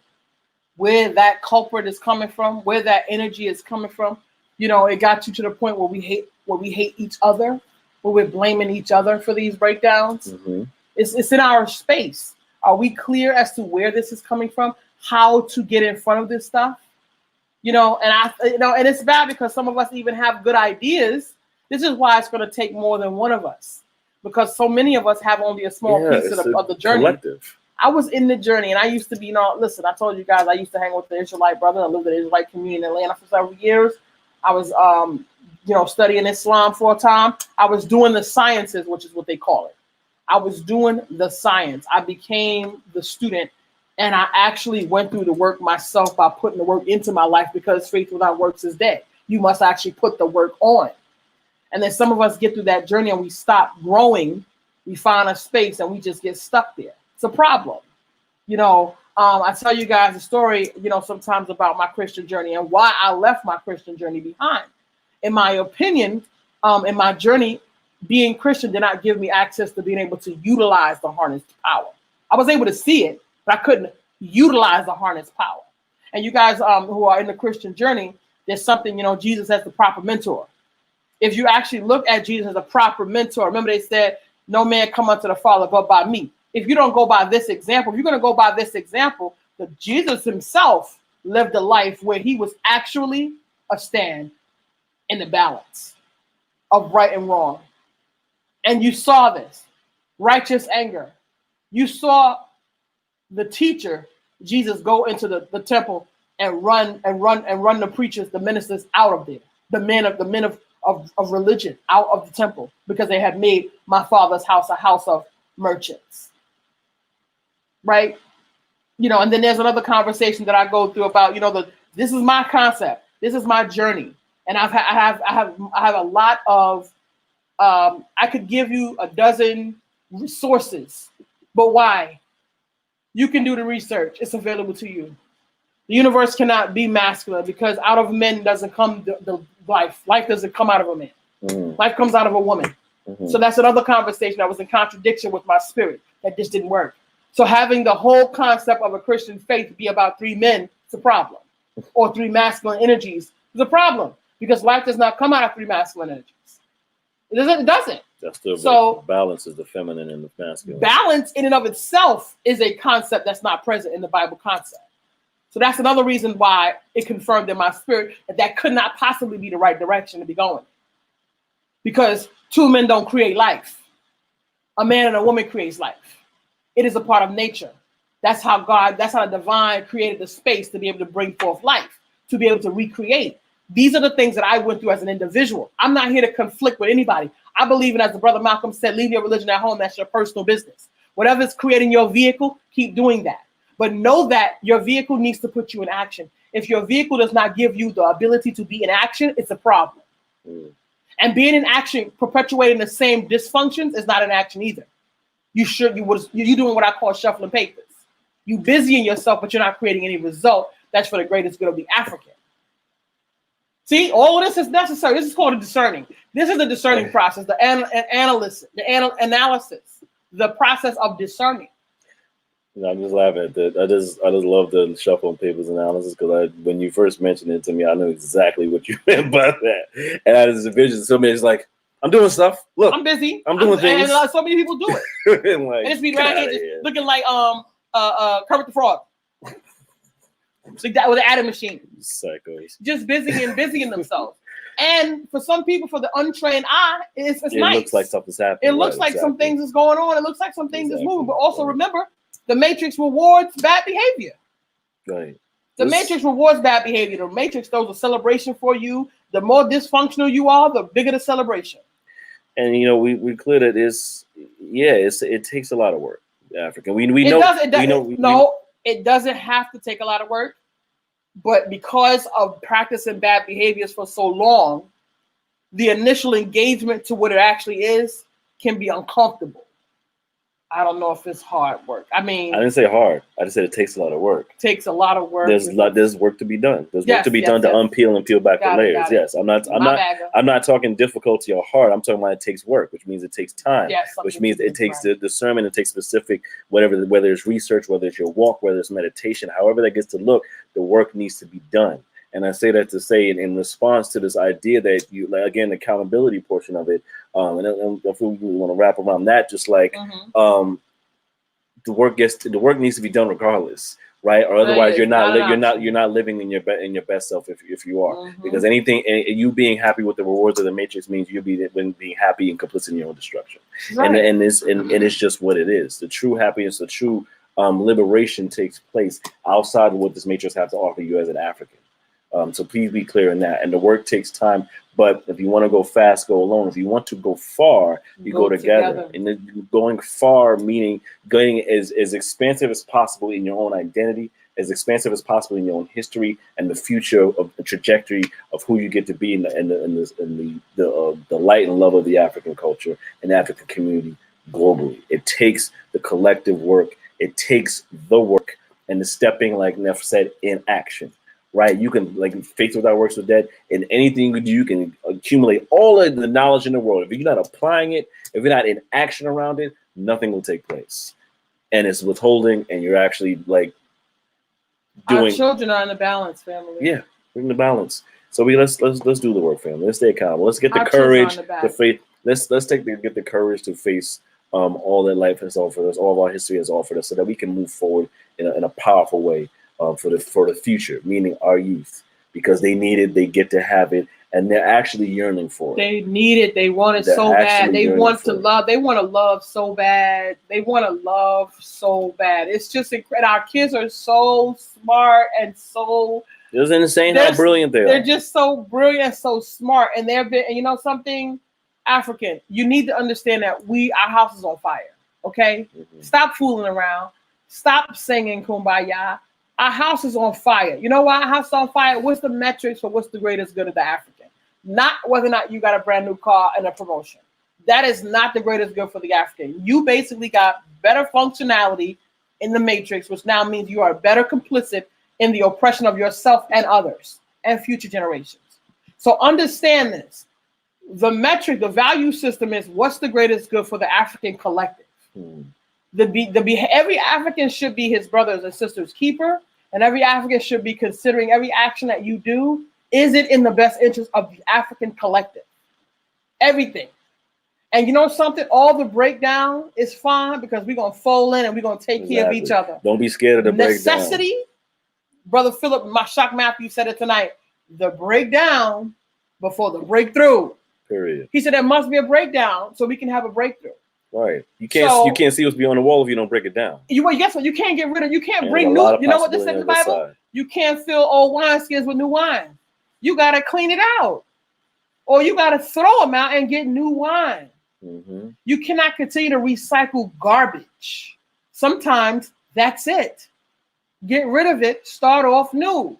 where that culprit is coming from? Where that energy is coming from? It got you to the point where we hate each other, where we're blaming each other for these breakdowns. It's in our space. Are we clear as to where this is coming from? How to get in front of this stuff? And it's bad because some of us even have good ideas. This is why it's going to take more than one of us, because so many of us have only a small piece of the journey. Collective. I was in the journey, and I used to be, listen, I told you guys, I used to hang with the Israelite brother. I lived in the Israelite community in Atlanta for several years. I was, studying Islam for a time. I was doing the sciences, which is what they call it. I was doing the science. I became the student, and I actually went through the work myself by putting the work into my life, because faith without works is dead. You must actually put the work on. And then some of us get through that journey and we stop growing. We find a space and we just get stuck there. It's a problem. I tell you guys a story, sometimes about my Christian journey and why I left my Christian journey behind. In my opinion, in my journey, being Christian did not give me access to being able to utilize the harnessed power. I was able to see it, but I couldn't utilize the harnessed power. And you guys who are in the Christian journey, there's something, Jesus as the proper mentor. If you actually look at Jesus as a proper mentor, remember they said, no man come unto the Father but by me. If you don't go by this example, if you're going to go by this example, that Jesus himself lived a life where he was actually a stand in the balance of right and wrong. And you saw this righteous anger. You saw the teacher, Jesus, go into the temple and run the preachers, the ministers out of there, the men of religion out of the temple, because they had made my Father's house a house of merchants. Right? And then there's another conversation that I go through about, this is my concept, this is my journey, and I have a lot of, I could give you a dozen resources, but why? You can do the research; it's available to you. The universe cannot be masculine because out of men doesn't come the life. Life doesn't come out of a man. Mm-hmm. Life comes out of a woman. Mm-hmm. So that's another conversation that was in contradiction with my spirit, that this didn't work. So having the whole concept of a Christian faith be about three men is a problem, or three masculine energies is a problem, because life does not come out of three masculine energies. It doesn't. That's the so balance is the feminine and the masculine. Balance in and of itself is a concept that's not present in the Bible concept. So that's another reason why it confirmed in my spirit that could not possibly be the right direction to be going. Because two men don't create life. A man and a woman creates life. It is a part of nature. That's how the divine created the space to be able to bring forth life, to be able to recreate. These are the things that I went through as an individual. I'm not here to conflict with anybody. I believe in, as the brother Malcolm said, leave your religion at home. That's your personal business. Whatever's creating your vehicle, keep doing that. But know that your vehicle needs to put you in action. If your vehicle does not give you the ability to be in action, it's a problem. Mm. And being in action, perpetuating the same dysfunctions is not an action either. You're doing what I call shuffling papers. You busying yourself, but you're not creating any result that's for the greatest good of the African. See, all of this is necessary. This is called a discerning. This is the discerning process, the analysis, the process of discerning. I'm just laughing at that. I just love the shuffling papers analysis, because when you first mentioned it to me, I knew exactly what you meant by that. And I just envisioned somebody's like, I'm doing stuff. Look, I'm busy. I'm doing things. And so many people do it. And it's me right here just looking like Kermit the Frog. So that with an added machine. Psychos. Just busying themselves. And for some people, for the untrained eye, it's nice. It looks like something's happening. It looks like some things is going on. It looks like some things is moving. But also remember, the Matrix rewards bad behavior. Right. The Matrix rewards bad behavior. The Matrix throws a celebration for you. The more dysfunctional you are, the bigger the celebration. And we clear that it takes a lot of work. African. It doesn't have to take a lot of work, but because of practicing bad behaviors for so long, the initial engagement to what it actually is can be uncomfortable. I don't know if it's hard work. I mean, I didn't say hard. I just said it takes a lot of work. Takes a lot of work. There's work to be done. There's work to be done to unpeel and peel back the layers. Yes, I'm not talking difficulty or hard. I'm talking about it takes work, which means it takes time. Yes, which means it takes the discernment. It takes specific whether it's research, whether it's your walk, whether it's meditation, however that gets to look. The work needs to be done. And I say that to say in response to this idea that you, again, the accountability portion of it, and if we want to wrap around that, just like the work needs to be done regardless, right? Or otherwise you're not living in your best self if you are, because anything you being happy with the rewards of the Matrix means you being happy and complicit in your own destruction, right. and it's just what it is. The true happiness, the true liberation takes place outside of what this Matrix has to offer you as an African. So please be clear in that. And the work takes time. But if you want to go fast, go alone. If you want to go far, you go together. And then going far, meaning going as expansive as possible in your own identity, as expansive as possible in your own history and the future of the trajectory of who you get to be in the light and love of the African culture and the African community globally. It takes the collective work. It takes the work and the stepping, like Neff said, in action. right? You can, like, faith without works with dead. And anything you can do, you can accumulate all of the knowledge in the world. If you're not applying it, if you're not in action around it, nothing will take place. And it's withholding, and you're actually like doing. Our children are in the balance, family. Yeah, we're in the balance. So let's do the work, family. Let's stay accountable. Let's get the Our courage, children are in the the faith. Let's get the courage to face all that life has offered us, all of our history has offered us, so that we can move forward in a powerful way for the future, meaning our youth, because they need it, they get to have it, and they're actually yearning for it. They need it. They want it so bad. They want to love. They want to love so bad. They want to love so bad. It's just incredible. Our kids are so smart and so. It's insane how brilliant they are. They're just so brilliant, so smart, and and you know something, African. You need to understand that our house is on fire. Okay, Stop fooling around. Stop singing kumbaya. Our house is on fire. You know why our house is on fire? What's the metrics for what's the greatest good of the African? Not whether or not you got a brand new car and a promotion. That is not the greatest good for the African. You basically got better functionality in the matrix, which now means you are better complicit in the oppression of yourself and others and future generations. So understand this. The metric, the value system is what's the greatest good for the African collective. Every African should be his brothers and sisters' keeper, and every African should be considering every action that you do. Is it in the best interest of the African collective? Everything. And you know something? All the breakdown is fine because we're going to fold in and we're going to take care of each other. Don't be scared of the necessity. Brother Philip Shock Matthew said it tonight. The breakdown before the breakthrough. Period. He said there must be a breakdown so we can have a breakthrough. Right. You can't see what's beyond the wall if you don't break it down. Guess what? You can't get rid of. You can't bring new. You know what this says in the Bible? You can't fill old wineskins with new wine. You got to clean it out, or you got to throw them out and get new wine. You cannot continue to recycle garbage. Sometimes that's it. Get rid of it. Start off new.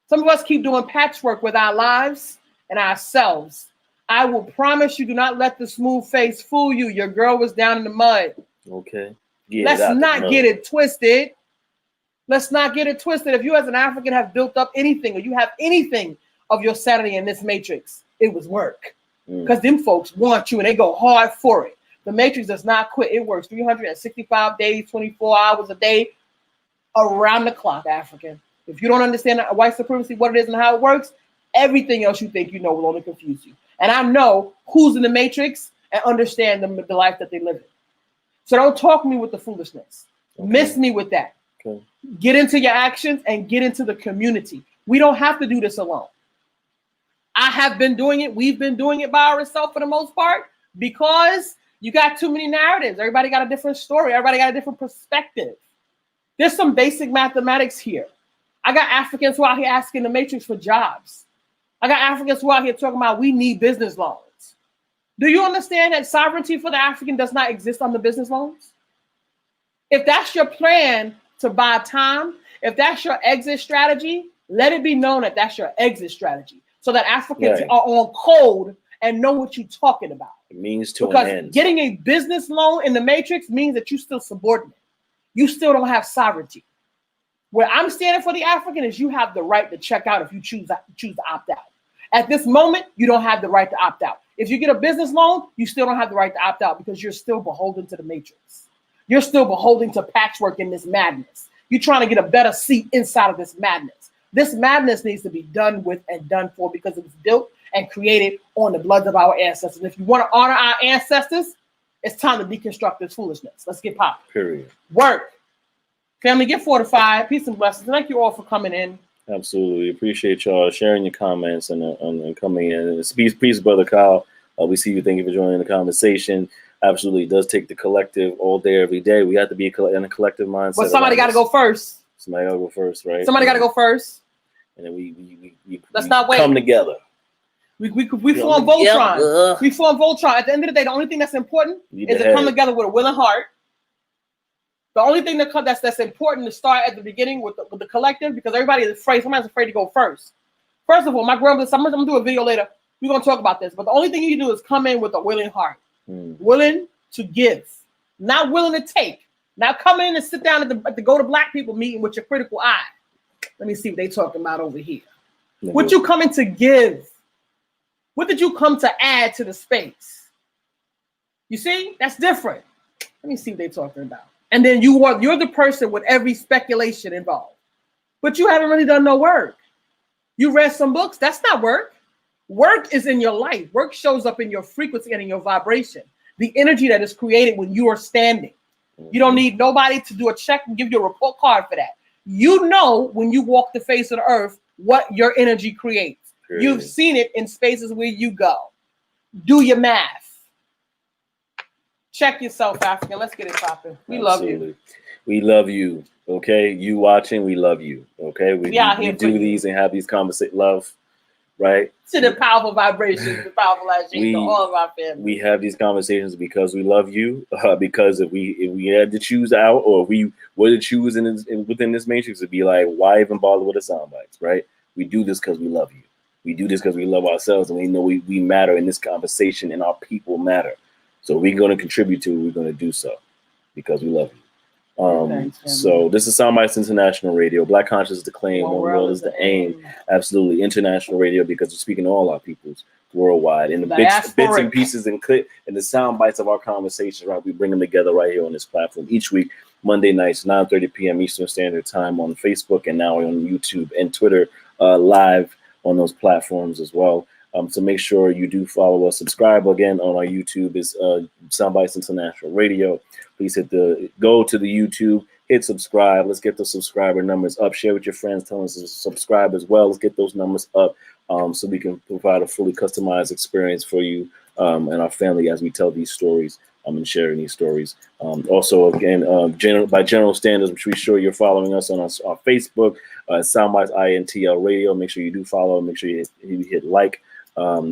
Some of us keep doing patchwork with our lives and ourselves. I will promise you, do not let the smooth face fool you. Your girl was down in the mud. Okay. Let's not get it twisted. Let's not get it twisted. If you as an African have built up anything, or you have anything of your sanity in this matrix, it was work. Because them folks want you and they go hard for it. The matrix does not quit. It works 365 days, 24 hours a day, around the clock, African. If you don't understand white supremacy, what it is and how it works, everything else you think you know will only confuse you. And I know who's in the matrix and understand the life that they live in. So don't talk me with the foolishness. Miss me with that. Get into your actions and get into the community. We don't have to do this alone. I have been doing it. We've been doing it by ourselves for the most part because you got too many narratives. Everybody got a different story. Everybody got a different perspective. There's some basic mathematics here. I got Africans who are out here asking the matrix for jobs. I got Africans who are out here talking about we need business loans. Do you understand that sovereignty for the African does not exist on the business loans? If that's your plan to buy time, if that's your exit strategy, let it be known that that's your exit strategy so that Africans are on code and know what you're talking about. It means to because an end. Getting a business loan in the matrix means that you're still subordinate. You still don't have sovereignty. Where I'm standing for the African is you have the right to check out if you choose to opt out. At this moment, you don't have the right to opt out. If you get a business loan, you still don't have the right to opt out because you're still beholden to the matrix. You're still beholden to patchwork in this madness. You're trying to get a better seat inside of this madness. This madness needs to be done with and done for because it was built and created on the bloods of our ancestors. And if you want to honor our ancestors, it's time to deconstruct this foolishness. Let's get popping. Period. Work. Family, get fortified. Peace and blessings. Thank you all for coming in. Absolutely. Appreciate y'all sharing your comments and coming in. And peace, Brother Kyle. We see you. Thank you for joining the conversation. Absolutely. It does take the collective all day, every day. We have to be in a collective mindset. But somebody got to go first. Somebody got to go first, right? Somebody got to go first. And then we let's not wait. Come together. We form Voltron. We form Voltron. At the end of the day, the only thing that's important is to come together with a willing heart. The only thing that's important to start at the beginning with the collective, because everybody is afraid. Somebody's afraid to go first. First of all, my grandmother, I'm going to do a video later. We're going to talk about this. But the only thing you do is come in with a willing heart. Willing to give. Not willing to take. Now come in and sit down at the Go to Black People meeting with your critical eye. Let me see what they talking about over here. What you coming to give? What did you come to add to the space? You see, that's different. Let me see what they talking about. And then you're the person with every speculation involved. But you haven't really done no work. You read some books. That's not work. Work is in your life. Work shows up in your frequency and in your vibration. The energy that is created when you are standing. You don't need nobody to do a check and give you a report card for that. You know when you walk the face of the earth what your energy creates. Period. You've seen it in spaces where you go. Do your math. Check yourself, African. Let's get it popping. We love you. We love you. Okay, you watching, we love you. Okay, we do these and have these conversations. Love, right? To the powerful vibrations, the powerful vibration, all of our family. We have these conversations because we love you. Because if we had to choose out, or if we were to choose within this matrix, it'd be like, why even bother with the soundbites, right? We do this because we love you. We do this because we love ourselves, and we know we matter in this conversation, and our people matter. So we're going to contribute to it. We're going to do so because we love you. So this is Soundbytes International Radio. Black conscious is the claim, one world is the aim. Absolutely, international radio, because we're speaking to all our peoples worldwide. And the bits and pieces and the sound bites of our conversation, right? We bring them together right here on this platform each week, Monday nights, 9:30 p.m. Eastern Standard Time on Facebook, and now on YouTube and Twitter, live on those platforms as well. So make sure you do follow us. Subscribe again on our YouTube is Soundbytes International Radio. Please go to the YouTube, hit subscribe. Let's get those subscriber numbers up. Share with your friends. Tell us to subscribe as well. Let's get those numbers up so we can provide a fully customized experience for you and our family as we tell these stories and sharing these stories. Also, again, by general standards, I'm sure you're following us on our Facebook, Soundbytes INTL Radio. Make sure you do follow. Make sure you hit like.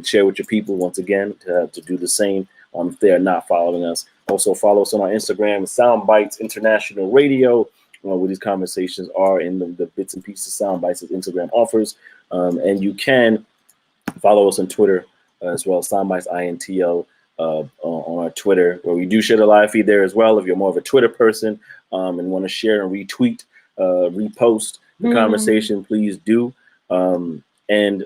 Share with your people once again to do the same if they are not following us. Also follow us on our Instagram, Soundbytes International Radio, where these conversations are in the bits and pieces Soundbytes that Instagram offers. And you can follow us on Twitter as well, Soundbytes INTL on our Twitter, where we do share the live feed there as well. If you're more of a Twitter person and want to share and retweet, repost the conversation, please do. And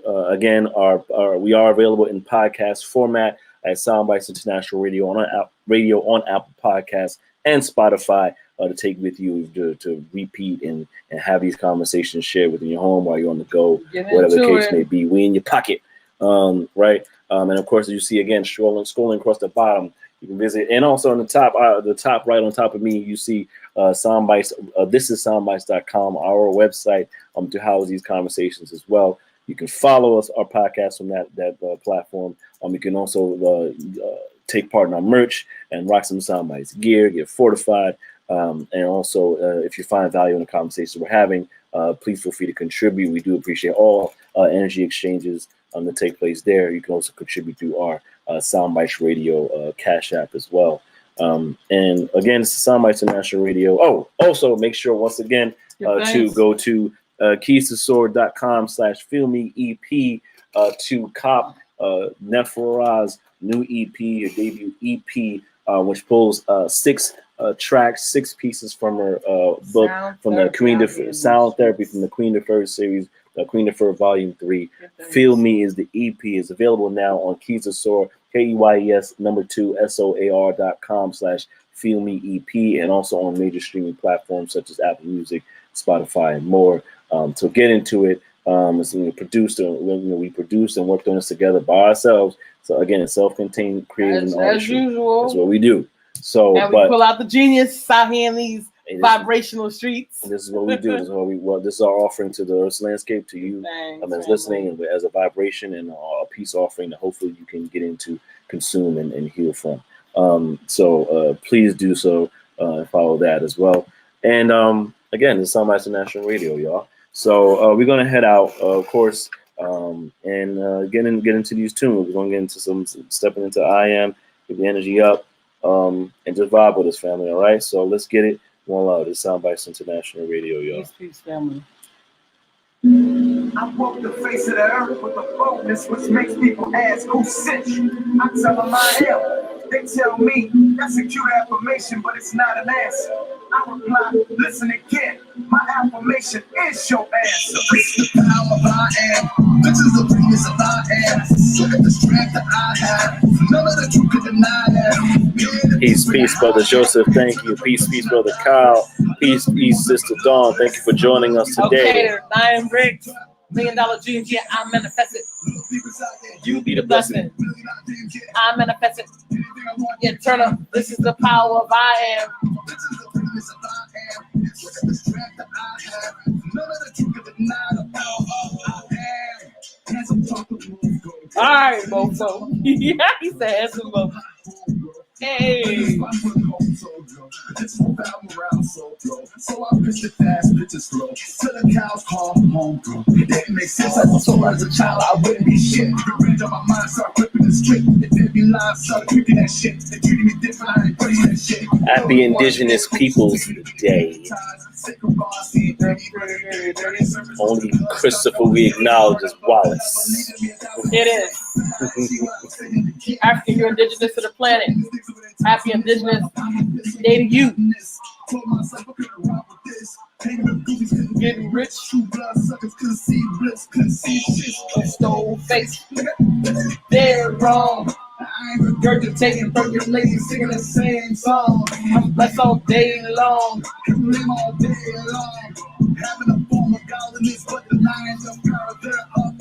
again, we are available in podcast format at Soundbytes International Radio on Apple Podcasts and Spotify to take with you to repeat and have these conversations shared within your home while you're on the go, whatever the case may be. We in your pocket, right? And of course, as you see again, scrolling across the bottom, you can visit, and also on the top right on top of me, you see Soundbytes. This is soundbytes.com, our website to house these conversations as well. You can follow us, our podcast, on that platform. You can also take part in our merch and rock some Soundbytes gear, get fortified. And also, if you find value in the conversation we're having, please feel free to contribute. We do appreciate all energy exchanges that take place there. You can also contribute through our Soundbytes Radio Cash App as well. And again, it's the Soundbytes International Radio. Oh, also make sure once again to go to keystosword.com/feelmeep to cop Neferah's new EP, her debut EP, which pulls 6 tracks, 6 pieces from her book, from the Queen Deferred Sound Therapy from the Queen Deferred series, Queen Deferred Volume 3. Feel Me is the EP. Is available now on Keys to Soar, KEYS2SOAR.com/feelmeep, and also on major streaming platforms such as Apple Music, Spotify, and more. So get into it. We produced and worked on this together by ourselves. So again, it's self-contained, creative, and artistry. As usual. That's what we do. So, and we pull out the genius out here in these vibrational streets. This is what we do. This is our offering to the Earth's landscape, to you as listening, and as a vibration and a peace offering that hopefully you can get into, consume, and heal from. So please do so and follow that as well. And again, this is Soundbytes International Radio, y'all. So we're gonna head out, of course, and get into these tunes. We're gonna get into some stepping into I Am, get the energy up, and just vibe with us, family. All right, so let's get it. One love. This is Soundbytes International Radio, y'all. Peace, family. I walk the face of the earth with a boldness which makes people ask who sent you. I tell them I am. They tell me that's a cute affirmation, but it's not an answer. I reply, listen again. My affirmation is your answer. This is the power of I am. This is the greatness of I am. Look at the strength that I have. None of the truth could deny that. Peace, brother Joseph. Thank you. Peace, brother Kyle. Peace, Sister Dawn. Thank you for joining us today. Okay, 9 bricks, $1 million dreams. Yeah, I manifest it. You be the blessing. I manifest it. Yeah, turn up. This is the power of I am. All right, mofo. Yeah, he said handsome mofo. Hey. So I pitched it fast, bitches slow. Till the cows call home, bro. It didn't make sense. I was so as a child, I wouldn't be shit. The range of my mind started flipping the straight. It didn't be live, started creeping that shit. They treated me different, I ain't that shit. Happy Indigenous Peoples Day. Only Christopher we acknowledge is Wallace. It is. African, you're indigenous to the planet. Happy Indigenous Day to you. Getting rich. Stole face. They're wrong. Regurgitating, percolating, singing the same song. I'm blessed all day long. All day long. Having a form of godliness, but the lines of power, they're up.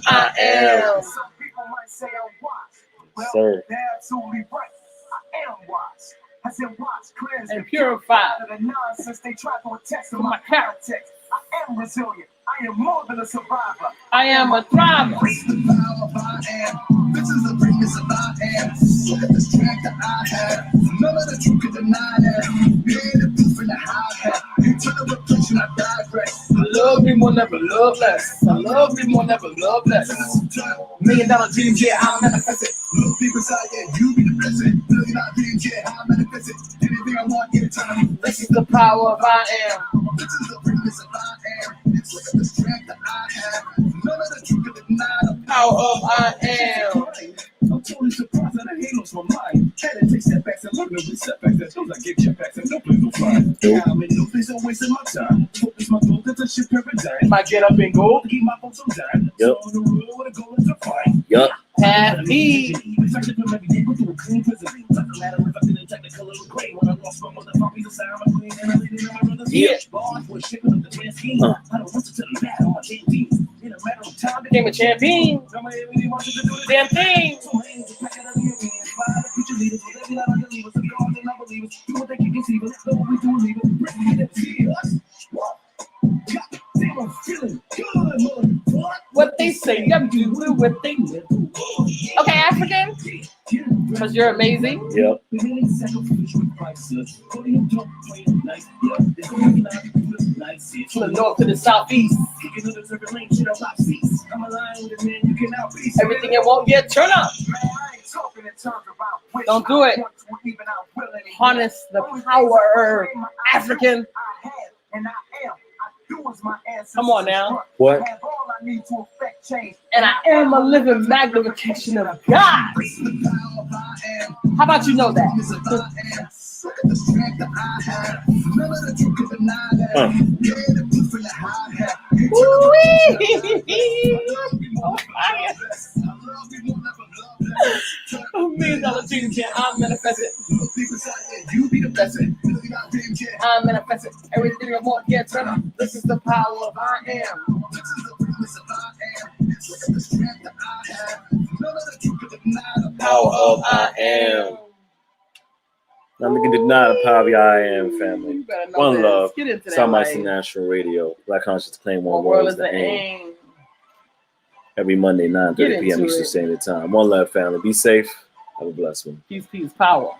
I am. Some people might say I'm wise. Well, Sir. they're absolutely right. I am wise. I said watch, cleanse, and purified. The nonsense they try to attest to my character. I am resilient. I am more than a survivor. I am a thriver. This is the power of I am. This is the greatness of I am. Look at the strength that I have. None of the truth can deny that. Yeah, the proof in the high hat. Internal reflection, I digress. I love me more, never love less. I love me more, never love less. $1 million dreams, yeah, I manifest it. Look deep inside, yeah, you be the blessing. $1 million dreams, yeah, I manifest it. Anything I want, anytime. This is the power of I am. This is the greatness of I am. Look at the strength that I have. None of the truth can deny the power of I am. I'm totally surprised that I hate lost my mind. Had to take setbacks and learn with setbacks. That feels like get jetpacks and no place to find. Yeah, I'm in no place, I'm wasting my time. Focus my goal, that's a shit paradigm. Might get up and go. Keep my folks on time. Yep. So on the road with a goal is to find. Yup. Happy. It's like from every day, go through a clean prison. Doesn't matter if I didn't take the color of gray. When I lost my motherfuckers, the sound of clean and I laid it in my brother's Yeah. Bars was shipping up the grand scheme. I don't want to tell them that on my JD. In a matter of time, Became a champion. somebody really wants to do the Damn thing. so hands are packing up the hands. Fire the future leaders, but they be not unbelievers. The God and unbelievers. Do what they can conceive us. Know what we do, leave it. Bring it up, see us. What? God damn, I'm feeling good, What they say, I'm doing what they do. Okay, African, because you're amazing. Yep. From the north to the southeast. Everything you want, yeah, turn up. Don't do it. Harness the power, African. Come on now. What? And I am a living magnification of God. How about you know that? $1 million dreams, yeah, I manifest it. You be the blessing. I manifest it. Everything I want, yeah, turn up. This is the power of I am. Power of I am. Nothing can deny the power of I am, family. You better know One this. love. Get into that. Soundbytes life. International Radio. Black Conscious Claim One One World is the aim. Every Monday, 9:30 Get p.m. into Eastern it. Standard Time. One love, family. Be safe. Have a blessed one. Peace, power.